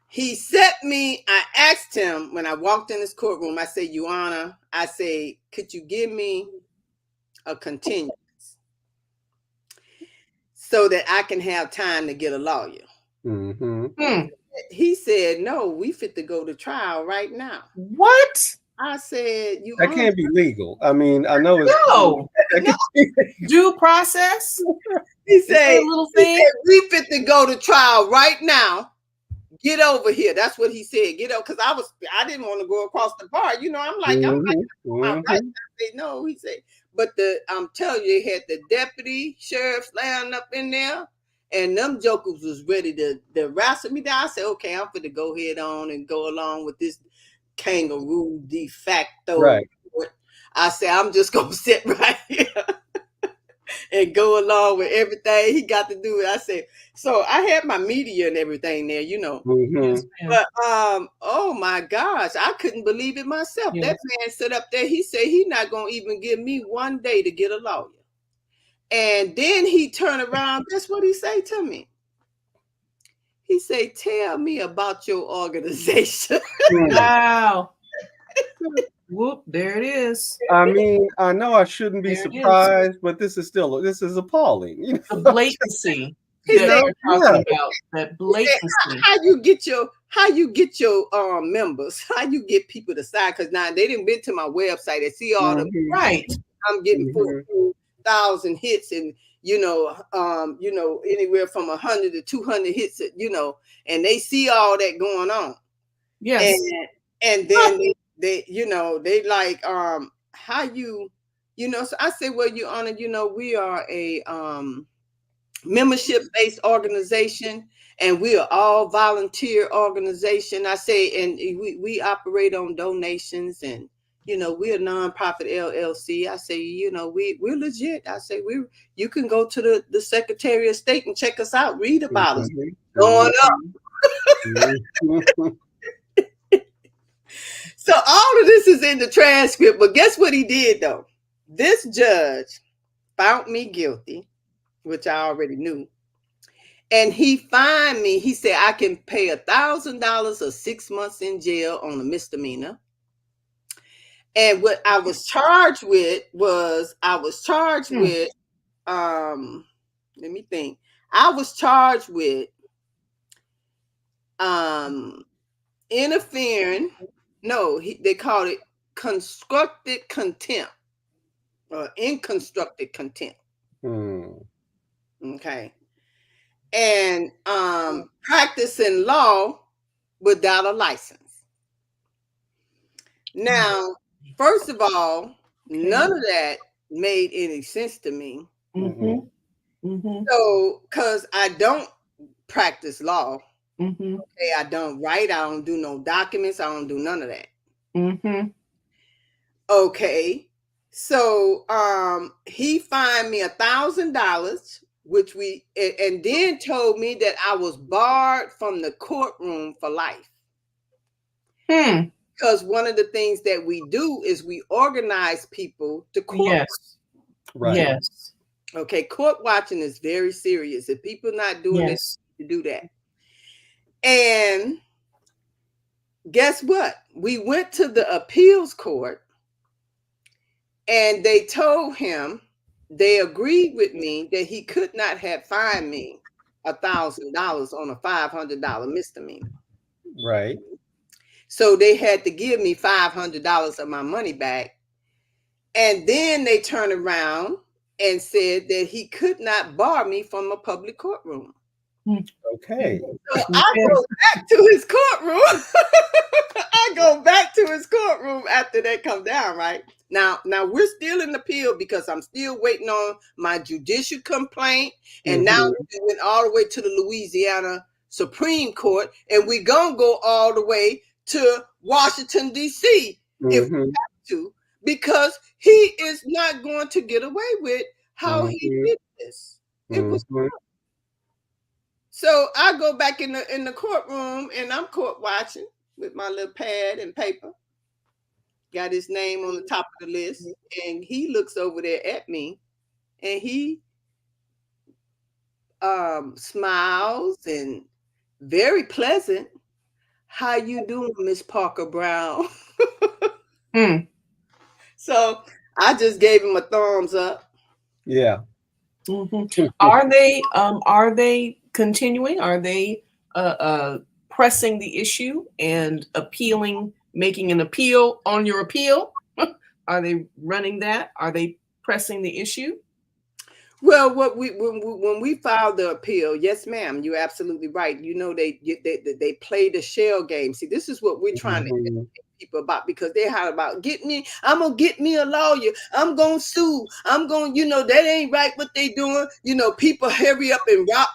He set me, I asked him when I walked in his courtroom, I said, Your Honor, I say, could you give me a continuance? so that I can have time to get a lawyer. Hmm. He said, no, we fit to go to trial right now. What? I said, you That can't be legal. I mean, I know it's No. Due process? He Is that said, a little thing? we fit to go to trial right now. Get over here. That's what he said. Get over, because I didn't want to go across the bar. I'm like, I'm right. I said, no, he said, but I'm telling you, they had the deputy sheriff's laying up in there, and them jokers was ready to wrestle me down. I said, okay, I'm going to go head on and go along with this kangaroo de facto. Right. I said, I'm just going to sit right here and go along with everything he got to do. I said, so I had my media and everything there, Yes, But oh my gosh, I couldn't believe it myself. Yes. That man stood up there. He said he's not gonna even give me one day to get a lawyer. And then he turned around. Guess what he say to me? He say, "Tell me about your organization." Wow. Whoop, there it is. I mean, I know I shouldn't be surprised, but this is appalling. The blatancy He that said, you're talking about. That blatancy. How you get your members? How you get people to sign? Because now they didn't been to my website and see all the Right. I'm getting 14,000 hits, and anywhere from 100 to 200 hits, and they see all that going on. Yes. And then they like, how you, so I say, well, Your Honor, we are a membership-based organization, and we are all volunteer organization. I say, and we operate on donations, and we're a nonprofit LLC. I say, we're legit. I say, you can go to the Secretary of State and check us out, read about us. Going up. So all of this is in the transcript, but guess what he did though? This judge found me guilty, which I already knew. And he fined me. He said I can pay $1,000 or 6 months in jail on a misdemeanor. And what I was charged with was, with, let me think. I was charged with interfering. No, they called it constructed contempt or inconstructed contempt. Okay. And practicing law without a license. Now, first of all, none of that made any sense to me. So, because I don't practice law, okay, I don't write, I don't do no documents, I don't do none of that. Okay, so he fined me $1,000, which and then told me that I was barred from the courtroom for life. Because one of the things that we do is we organize people to court. Yes. Right. Yes. Okay, court watching is very serious. If people not doing it, to do that. And guess what? We went to the appeals court, and they told him, they agreed with me that he could not have fined me $1,000 on a $500 misdemeanor. Right. So they had to give me $500 of my money back. And then they turned around and said that he could not bar me from a public courtroom. Okay. So I go back to his courtroom. I go back to his courtroom after that come down, right? Now we're still in the appeal because I'm still waiting on my judicial complaint. And now we went all the way to the Louisiana Supreme Court, and we're going to go all the way to Washington, D.C. if we have to, because he is not going to get away with how he did this. It was so I go back in the courtroom, and I'm court watching with my little pad and paper. Got his name on the top of the list, and he looks over there at me, and he smiles and very pleasant. How you doing, Miss Parker-Brown? So I just gave him a thumbs up. Yeah. Mhm. Are they continuing? Are they pressing the issue and appealing, making an appeal on your appeal? Are they running that? Are they pressing the issue? Well, when we filed the appeal, yes, ma'am, you're absolutely right. You know, they play the shell game. See, this is what we're trying to Mhm. educate people about, because they're hot about I'm gonna get me a lawyer. I'm gonna sue. I'm gonna, that ain't right what they doing. People hurry up and rock,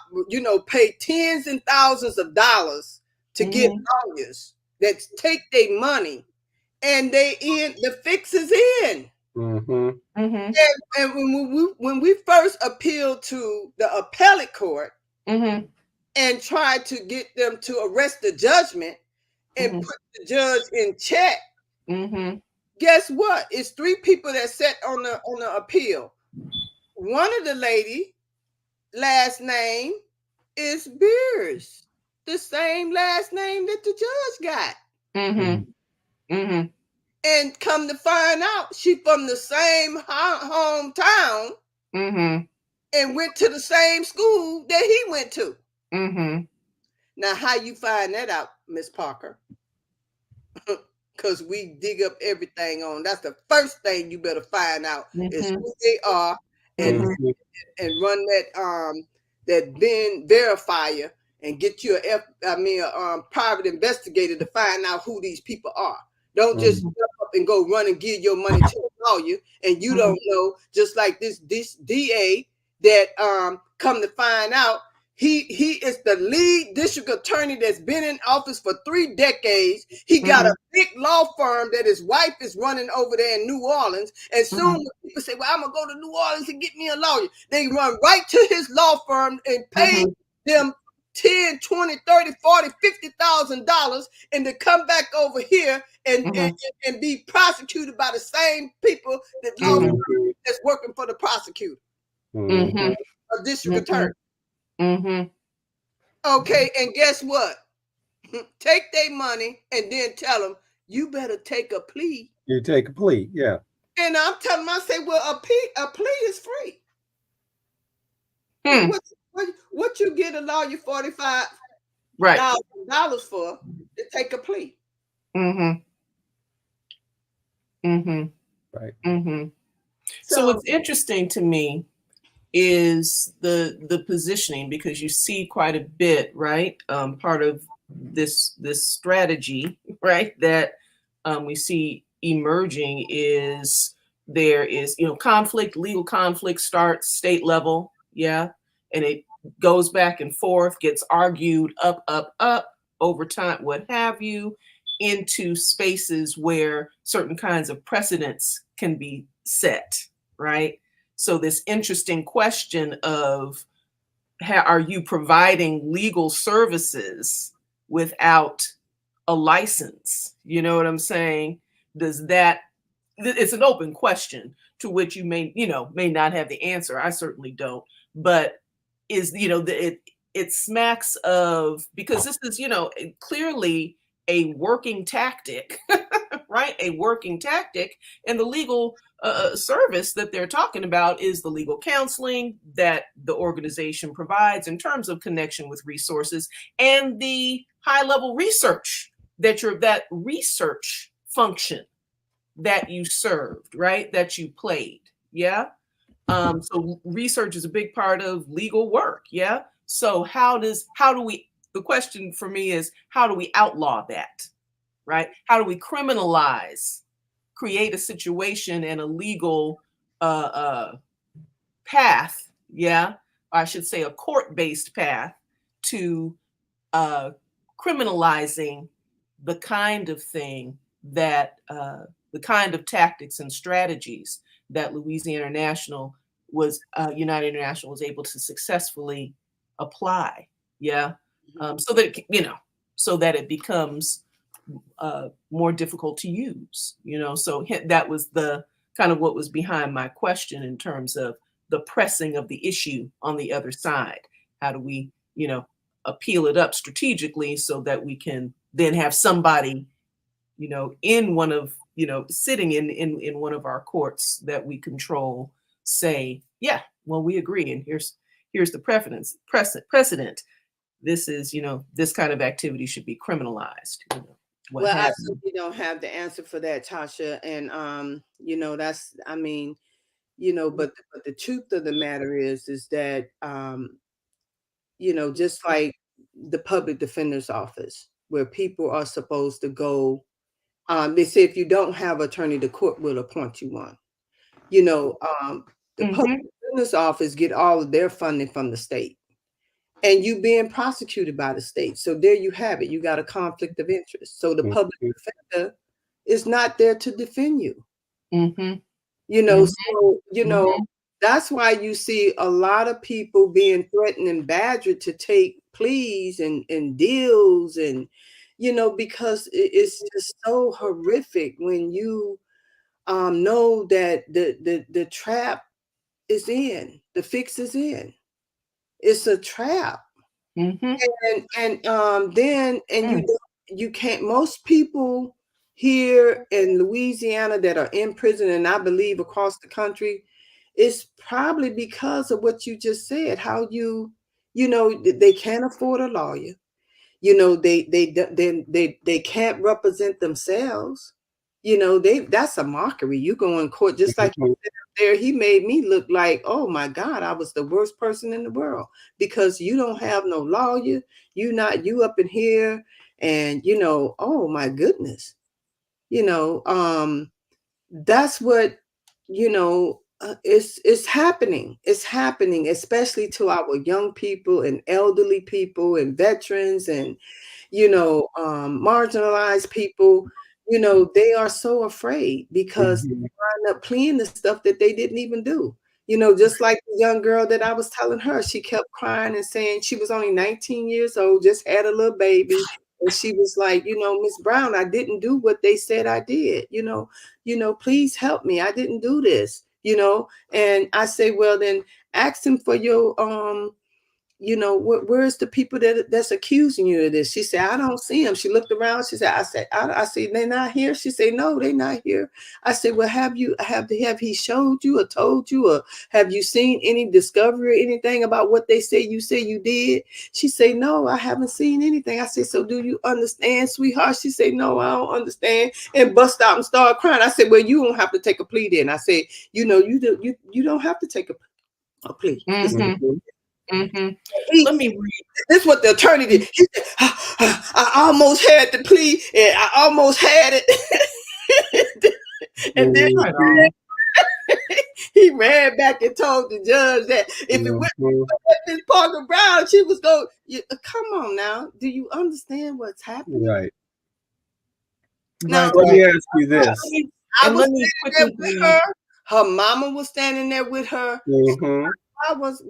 pay tens and thousands of dollars to get Mhm. lawyers that take their money, and the fix is in. Mhm. Mhm. And when we first appealed to the appellate court Mhm. and tried to get them to arrest the judgment and Mhm. put the judge in check, Mhm. guess what? It's three people that sat on the appeal. One of the lady last name is Beers, the same last name that the judge got. Mhm. Mhm. And come to find out, she from the same hometown Mhm. and went to the same school that he went to. Mhm. Now, how you find that out, Miss Parker? Because we dig up everything on. That's the first thing you better find out is Mhm. who they are, and Mhm. Mhm. run that bin verifier and get you a private investigator to find out who these people are. Don't just Mhm. jump up and go run and give your money to a lawyer, and you don't know. Just like this DA that come to find out, he is the lead district attorney that's been in office for 3 decades. He got a Mhm. big law firm that his wife is running over there in New Orleans. And soon when people say, well, I'm going to go to New Orleans and get me a lawyer, they run right to his law firm and pay Mhm. them 10, 20, 30, 40, $50,000, and to come back over here Mhm. and be prosecuted by the same people that law firm Mhm. that's working for the prosecutor Mhm. Mhm. or district attorney. Mhm. Mhm. Okay, and guess what? Take their money and then tell them, you better take a plea. You take a plea, yeah. And I'm telling them, I say, well, a plea is free. Hmm. What you get a lawyer Right. $45,000 for to take a plea? Mhm. Mhm. Right. Mhm. So So what's interesting to me is the positioning, because you see quite a bit, right? Part of this strategy, right, that we see emerging is there is, conflict, legal conflict starts state level, yeah, and it goes back and forth, gets argued up over time, what have you, into spaces where certain kinds of precedents can be set, right? So this interesting question of are you providing legal services without a license? You know what I'm saying? Does that it's an open question to which you may not have the answer. I certainly don't. But is it smacks of, because this is clearly a working tactic, right? A working tactic, and the legal service that they're talking about is the legal counseling that the organization provides in terms of connection with resources and the high level research that research function that you served, right? That you played. Yeah. So research is a big part of legal work. Yeah. So the question for me is, how do we outlaw that? Right? How do we create a situation and a legal path? Yeah. I should say a court-based path to uh, criminalizing the kind of thing that the kind of tactics and strategies that Louisiana United International was able to successfully apply. Yeah, so that so that it becomes more difficult to use. So that was the kind of what was behind my question in terms of the pressing of the issue on the other side. How do we, appeal it up strategically so that we can then have somebody, in one of, sitting in one of our courts that we control say, yeah, well, we agree, and here's the precedent. This is, this kind of activity should be criminalized. What Well, I have you. certainly don't have the answer for that, Tasha. And that's, I mean, but the truth of the matter is that just like the public defender's office, where people are supposed to go, they say if you don't have attorney, the court will appoint you one. The public Mhm. defender's office get all of their funding from the state, and you being prosecuted by the state. So there you have it. You got a conflict of interest. So the public defender is not there to defend you. Mhm. So Mhm. that's why you see a lot of people being threatened and badgered to take pleas and deals, and because it's just so horrific when you know that the trap is in, the fix is in. It's a trap. Mhm. And Mm. you can't. Most people here in Louisiana that are in prison, and I believe across the country, it's probably because of what you just said. How they can't afford a lawyer. They can't represent themselves. That's a mockery. You go in court just like you said up there. He made me look like, oh my God, I was the worst person in the world, because you don't have no lawyer. You up in here, and oh my goodness. That's what it's happening. It's happening, especially to our young people and elderly people and veterans and marginalized people. They are so afraid because they Mhm. wind up pleading the stuff that they didn't even do. Just like the young girl that I was telling her, she kept crying and saying she was only 19 years old, just had a little baby. And she was like, Miss Brown, I didn't do what they said I did. Please help me. I didn't do this. And I say, well, then ask him for your where's the people that's accusing you of this? She said, I don't see them. She looked around. She said, I said, they're not here. She said, no, they're not here. I said, well, have he showed you or told you, or have you seen any discovery or anything about what they say you did? She said, no, I haven't seen anything. I said, so do you understand, sweetheart? She said, no, I don't understand, and bust out and start crying. I said, well, you don't have to take a plea then. I said, you don't have to take a plea. Mhm. Mhm. Let me read. This is what the attorney did. He said, I almost had the plea, and I almost had it. And then Right on. he ran back and told the judge that if it went Mhm. with Miss Parker-Brown, she was going, come on now. Do you understand what's happening? Right. Now, Right. Let me Right. ask you this. I And was let me standing there quickly with read. her. Her mama was standing there with her. Mhm. Why was,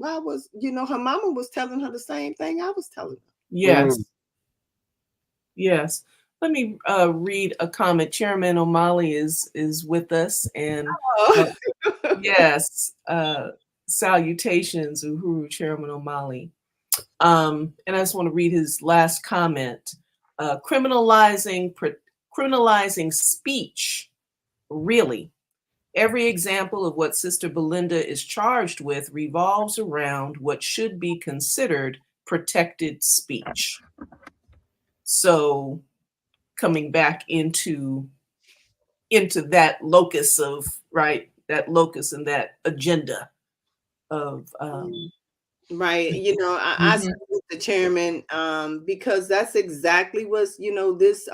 her mama was telling her the same thing I was telling her. Yes. Yes. Let me read a comment. Chairman O'Malley is with us, and uh, yes, salutations, Uhuru, Chairman O'Malley. And I just want to read his last comment. Criminalizing speech, really. Every example of what Sister Belinda is charged with revolves around what should be considered protected speech. So coming back into that locus of, right, that locus and that agenda of Right. I Mhm. salute the chairman, because that's exactly what's, this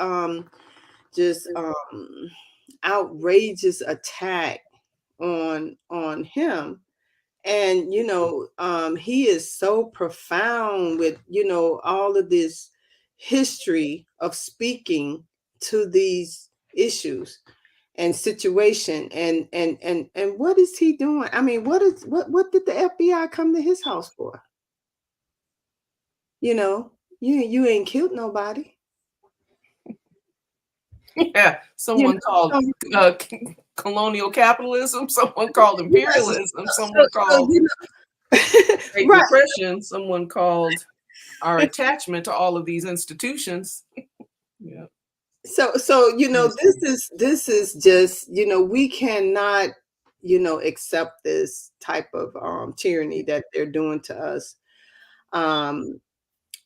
just outrageous attack on him. And he is so profound with, all of this history of speaking to these issues and situation, and what is he doing? I mean, what did the FBI come to his house for? You ain't killed nobody. Yeah, You someone called know, uh, colonial capitalism, someone called yes. imperialism, So, someone called Great right. Depression, someone called our attachment to all of these institutions. Yeah. So this is just, we cannot accept this type of tyranny that they're doing to us. Um,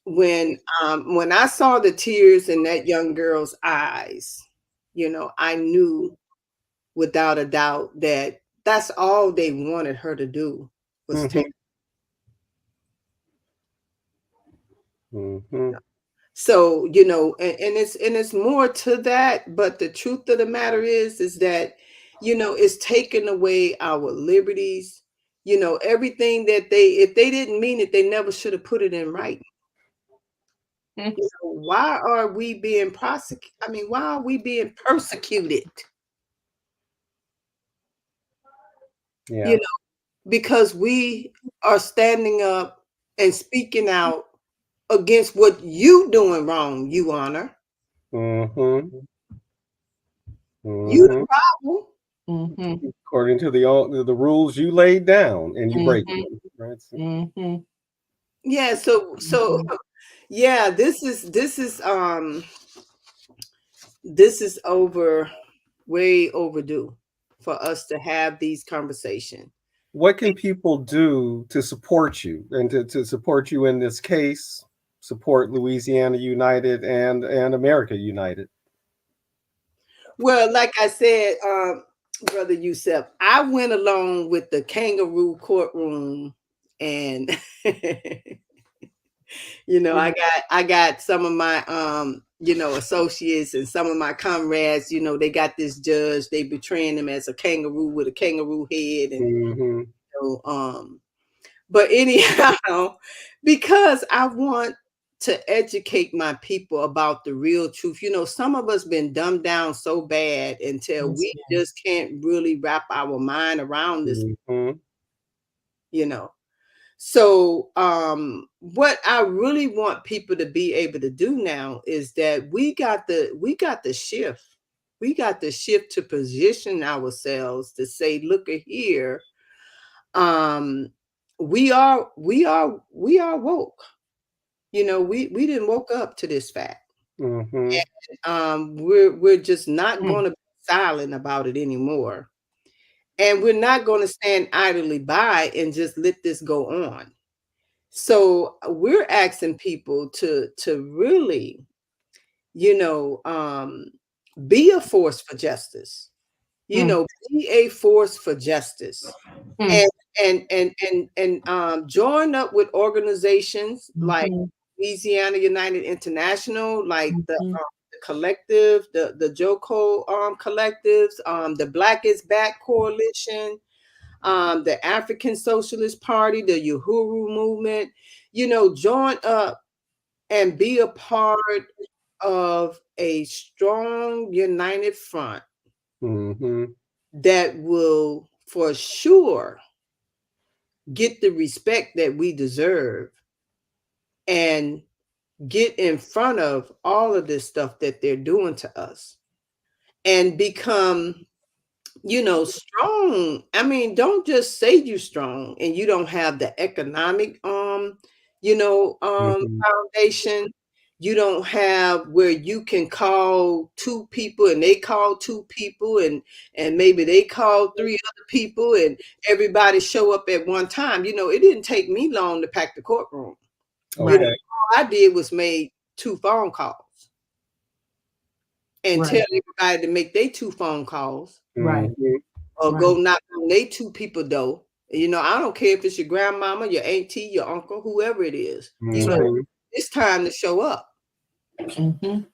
when I saw the tears in that young girl's eyes, I knew without a doubt that that's all they wanted her to do was take. So, and it's more to that, but the truth of the matter is that, it's taking away our liberties, everything that if they didn't mean it, they never should have put it in writing. Why are we being prosecuted? I mean, why are we being persecuted? Yeah. Because we are standing up and speaking out against what you doing wrong, you honor. You the problem. According to the rules you laid down, and you break them. Right? Yeah. So yeah, this is way overdue for us to have these conversations. What can people do to support you and to support you in this case, support Louisiana United and America United? Well, like I said, Brother Yusef, I went along with the kangaroo courtroom, and I got some of my associates and some of my comrades, they got this judge, they betraying him as a kangaroo with a kangaroo head, and but anyhow, because I want to educate my people about the real truth. Some of us been dumbed down so bad until we just can't really wrap our mind around this. So what I really want people to be able to do now is that we got the shift. We got the shift to position ourselves to say, look at here. We are woke. We didn't woke up to this fact. And we're just not going to be silent about it anymore. And we're not going to stand idly by and just let this go on. So we're asking people to really, be a force for justice. Be a force for justice. And join up with organizations like Louisiana United International, like the collective, the JOCO collectives, the Black is Back Coalition, the African Socialist Party, the Uhuru movement. Join up and be a part of a strong, united front that will for sure get the respect that we deserve and get in front of all of this stuff that they're doing to us and become strong. I mean, don't just say you're strong and you don't have the economic foundation. You don't have where you can call two people and they call two people and maybe they call three other people and everybody show up at one time. It didn't take me long to pack the courtroom. Okay. All I did was made 2 phone calls and tell everybody to make their 2 phone calls. Or go knock on they 2 people door. I don't care if it's your grandmama, your auntie, your uncle, whoever it is. It's time to show up. People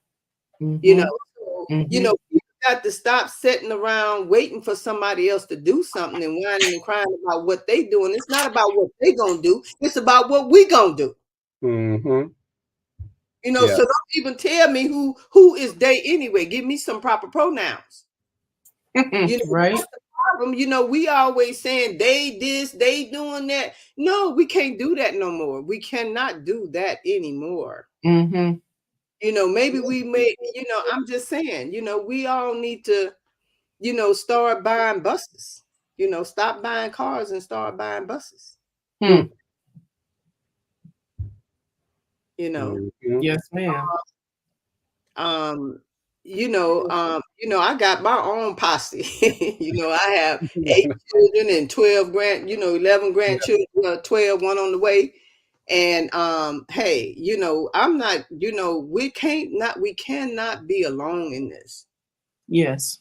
got to stop sitting around waiting for somebody else to do something and whining and crying about what they doing. It's not about what they gonna do. It's about what we gonna do. So don't even tell me who is they anyway. Give me some proper pronouns. Right. That's the problem. We always saying they this, they doing that. No, we can't do that no more. We cannot do that anymore. Maybe we may, I'm just saying, we all need to, start buying buses. Stop buying cars and start buying buses. Yes, ma'am. I got my own posse. I have 8 children and 12 grand, 11 grandchildren, 12, one on the way. And hey, I'm not, we cannot be alone in this. Yes.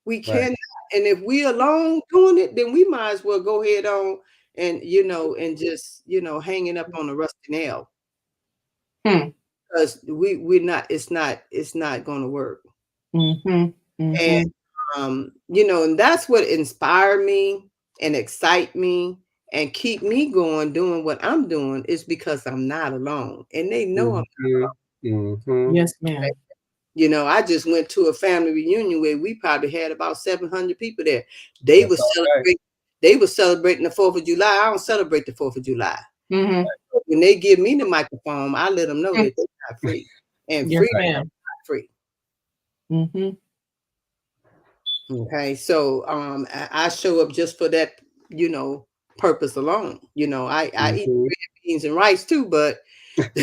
We cannot. And if we alone doing it, then we might as well go ahead on and and just hanging up on a rusty nail. Because we're not, it's not gonna work. Mm-hmm. And and that's what inspired me and excite me and keep me going doing what I'm doing, is because I'm not alone. And they know I'm not alone. Yes, ma'am. I just went to a family reunion where we probably had about 700 people there. They were celebrating the 4th of July. I don't celebrate the 4th of July. When they give me the microphone, I let them know that they're not free. And yes, freedom ma'am. is not free. Okay, so I show up just for that, purpose alone. I eat red beans and rice too, but but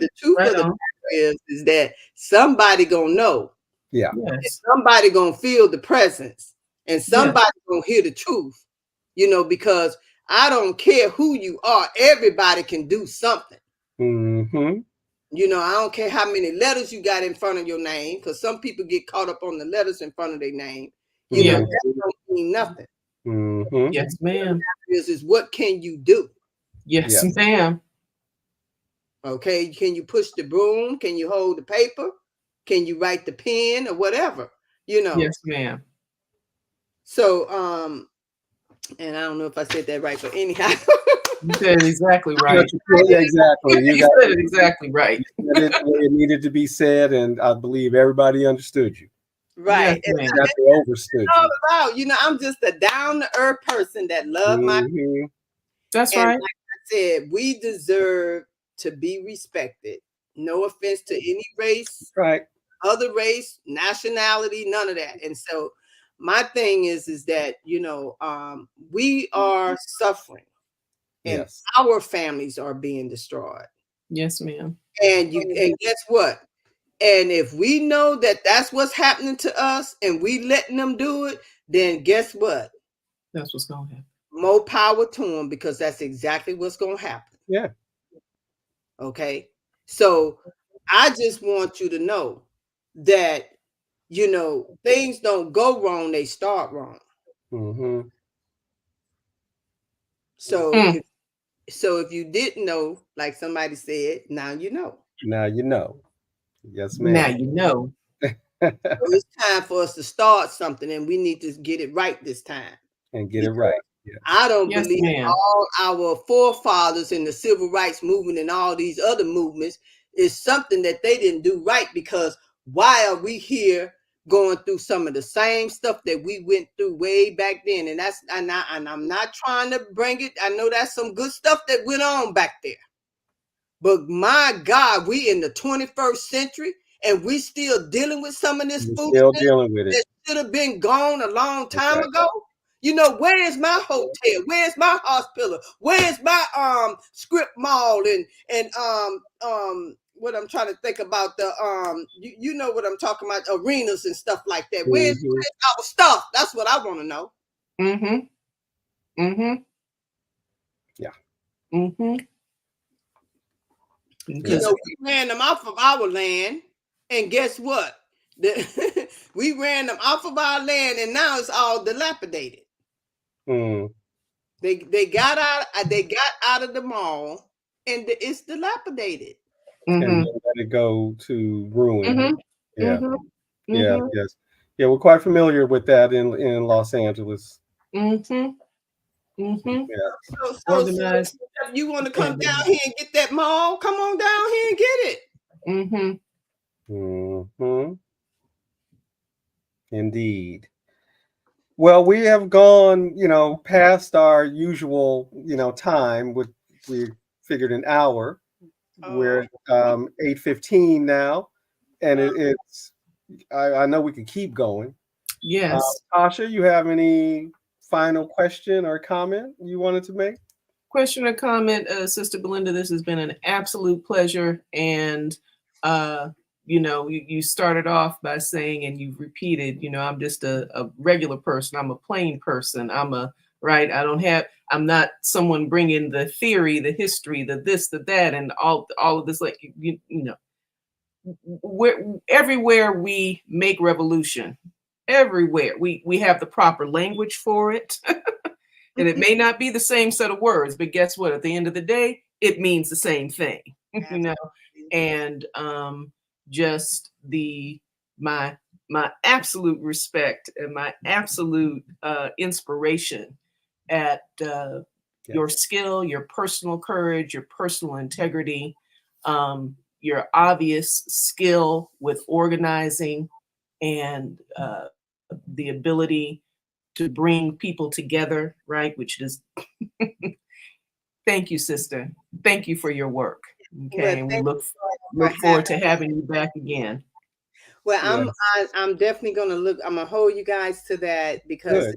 the truth of the matter is that somebody gonna know. Yeah. Yes. Somebody gonna feel the presence, and somebody gonna hear the truth. Because I don't care who you are, everybody can do something. I don't care how many letters you got in front of your name, because some people get caught up on the letters in front of their name. That don't mean nothing. Yes, ma'am. Is what can you do? Yes, ma'am. Okay, can you push the broom? Can you hold the paper? Can you write the pen or whatever? Yes, ma'am. So and I don't know if I said that right, but anyhow. You said it exactly right. Exactly. You said it exactly right. It needed to be said, and I believe everybody understood you. Right. Yes, and not they overstood all about, I'm just a down-to-earth person that love my That's and right. like I said, we deserve to be respected. No offense to any race, other race, nationality, none of that. And so my thing is that, we are suffering and our families are being destroyed. Yes, ma'am. And guess what? And if we know that that's what's happening to us and we letting them do it, then guess what? That's what's going to happen. More power to them, because that's exactly what's going to happen. Yeah. Okay. So I just want you to know that, things don't go wrong, they start wrong. So if you didn't know, like somebody said, now you know. Now you know. Yes, ma'am. Now you know. So it's time for us to start something, and we need to get it right this time. And get it right. Yeah. I don't believe all our forefathers in the civil rights movement and all these other movements is something that they didn't do right, because why are we here going through some of the same stuff that we went through way back then? And I'm not trying to bring it. I know that's some good stuff that went on back there. But my God, we in the 21st century and we still dealing with some of this foolishness. Still dealing with it. That should have been gone a long time ago. Where is my hotel? Where's my hospital? Where's my script mall and what I'm trying to think about, the you know what I'm talking about, arenas and stuff like that. Where's our stuff? That's what I want to know. Yeah. We ran them off of our land, and guess what? We ran them off of our land, and now it's all dilapidated. They got out of the mall, and it's dilapidated. And then let it go to ruin. Yeah. Yes. Yeah, we're quite familiar with that in Los Angeles. Yeah. So if you want to come down here and get that mall, come on down here and get it. Indeed. Well, we have gone, past our usual, time. We figured an hour. We're at 8:15 now, and it's. I know we could keep going. Yes. Tasha, you have any final question or comment you wanted to make? Question or comment, Sister Belinda? This has been an absolute pleasure, and you started off by saying, and you've repeated, I'm just a regular person. I'm a plain person. Right. I'm not someone bringing the theory, the history, the this, the that, and all of this, like, everywhere we make revolution, everywhere we have the proper language for it. And it may not be the same set of words, but guess what? At the end of the day, it means the same thing, and just my absolute respect and my absolute inspiration at your skill, your personal courage, your personal integrity, your obvious skill with organizing, and the ability to bring people together, right? Which is, thank you, sister. Thank you for your work. Okay, Well, and we thank look you for forward to having me. having you back again. Well, Yes. I'm definitely gonna look. I'm gonna hold you guys to that because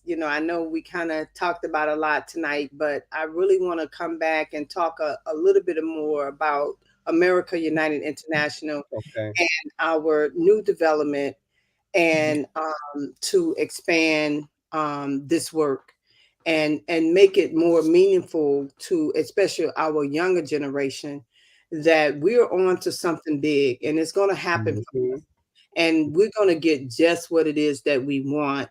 Good. I know we kind of talked about a lot tonight, but I really want to come back and talk a little bit more about America United International Okay. and our new development, and to expand this work and make it more meaningful to especially our younger generation, that we're on to something big and it's going to happen, Mhm. and we're going to get just what it is that we want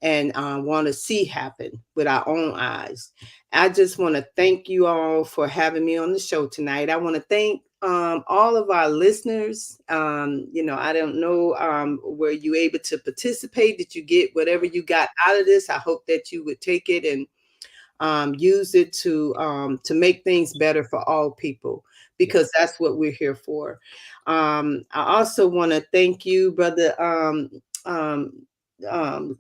and want to see happen with our own eyes. I just want to thank you all for having me on the show tonight. I want to thank all of our listeners. I don't know, were you able to participate? Did you get whatever you got out of this? I hope that you would take it and use it to make things better for all people, because that's what we're here for. I also want to thank you, brother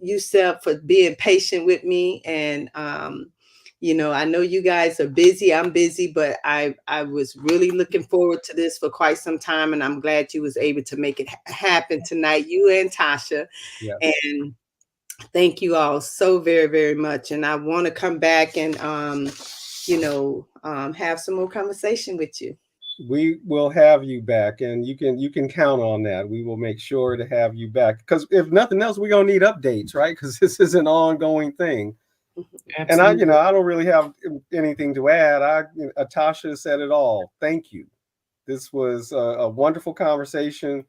Yusef, for being patient with me. And I know you guys are busy. I'm busy, but I was really looking forward to this for quite some time, and I'm glad you was able to make it happen tonight, you and Tasha. Yes. And thank you all so very, very much. And I want to come back and, have some more conversation with you. We will have you back, and you can count on that. We will make sure to have you back, because if nothing else, we're gonna need updates, right? Because this is an ongoing thing. And Absolutely. I don't really have anything to add. Atasha said it all. Thank you. This was a wonderful conversation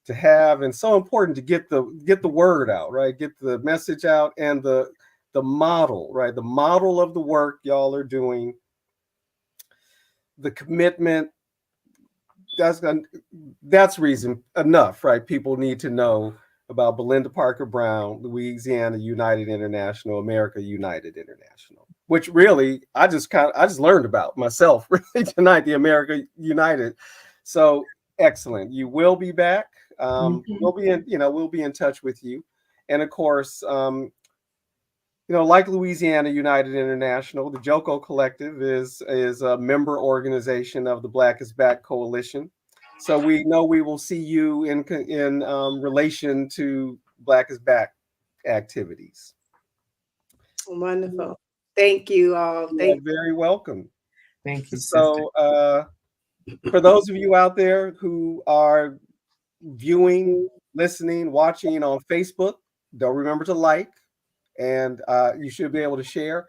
to have, and so important to get the word out, right? Get the message out, and the model, right? The model of the work y'all are doing, the commitment. That's reason enough, right? People need to know about Belinda Parker-Brown, Louisiana United International, America United International, which really I just learned about myself really tonight, the America United. So excellent. You will be back. We'll be in touch with you. And of course, like Louisiana United International, the JOCO Collective is a member organization of the Black is Back Coalition. So we know we will see you in relation to Black is Back activities. Wonderful. Thank you all. You Thank are very welcome. Thank you, sister. So for those of you out there who are viewing, listening, watching on Facebook, don't remember to like, and you should be able to share.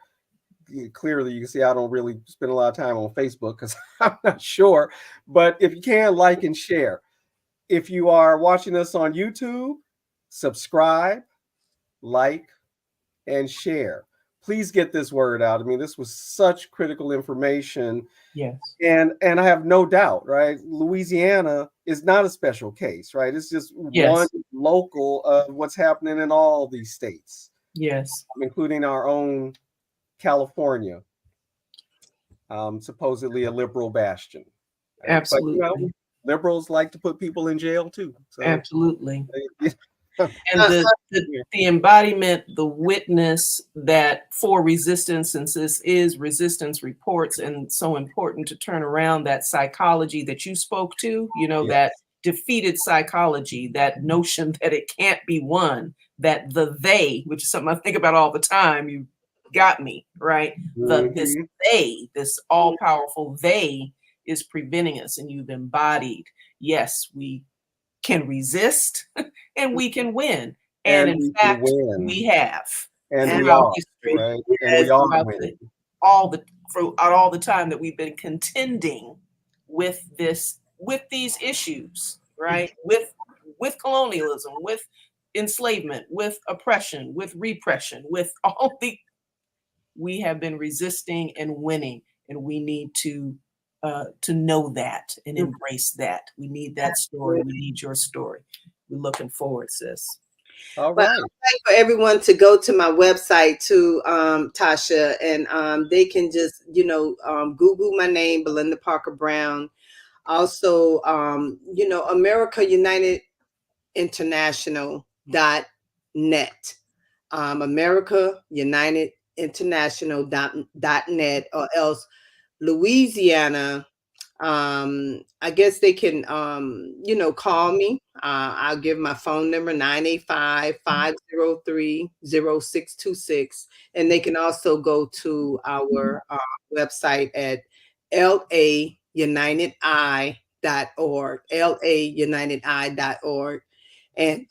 Clearly, you can see I don't really spend a lot of time on Facebook because I'm not sure. But if you can, like and share. If you are watching us on YouTube, subscribe, like, and share. Please get this word out. I mean, this was such critical information. Yes. And I have no doubt, right? Louisiana is not a special case, right? It's just one local of what's happening in all these states. Yes. Including our own California, supposedly a liberal bastion. Absolutely. But liberals like to put people in jail too. So, absolutely. And the embodiment, the witness that for resistance, since this is resistance reports, and so important to turn around that psychology that you spoke to, that defeated psychology, that notion that it can't be won, that the they, which is something I think about all the time, you got me, right? This they, this all-powerful they is preventing us, and you've embodied, yes, we can resist and we can win. And And in we can fact, win. we have And we throughout are, history, right? And we are winning. throughout all the time that we've been contending with these issues, right? With colonialism, with enslavement, with oppression, with repression, with we have been resisting and winning, and we need to know that and embrace that. We need that story. We need your story. We're looking forward, sis. All Well, right. I'd like for everyone to go to my website too, Tasha, and they can just, Google my name, Belinda Parker-Brown. Also, America United International.net. America United International.net, or else Louisiana. I guess they can, call me. I'll give my phone number, 985-503-0626. And they can also go to our website at launitedi.org, launitedi.org. And,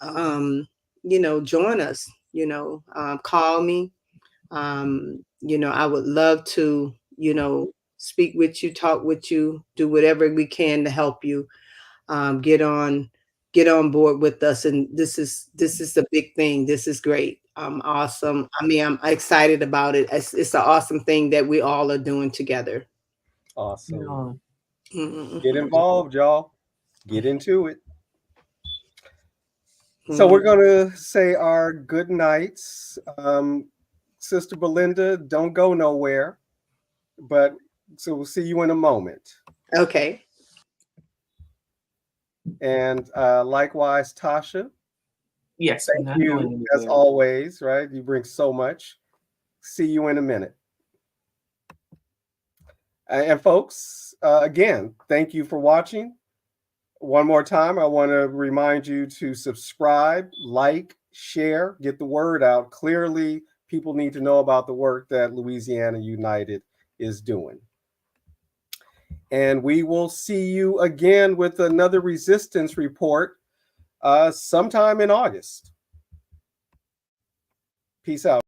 join us, call me. I would love to, speak with you, talk with you, do whatever we can to help you get on board with us. And this is a big thing. This is great. Awesome. I mean, I'm excited about it. It's an awesome thing that we all are doing together. Awesome. Mm-hmm. Get involved, y'all. Get into it. So we're going to say our good nights. Sister Belinda, don't go nowhere. But so we'll see you in a moment. Okay. And likewise, Tasha. Yes, thank you as always, right? You bring so much. See you in a minute. And folks, again, thank you for watching. One more time, I want to remind you to subscribe, like, share, get the word out. Clearly, people need to know about the work that Louisiana United is doing. And we will see you again with another resistance report sometime in August. Peace out.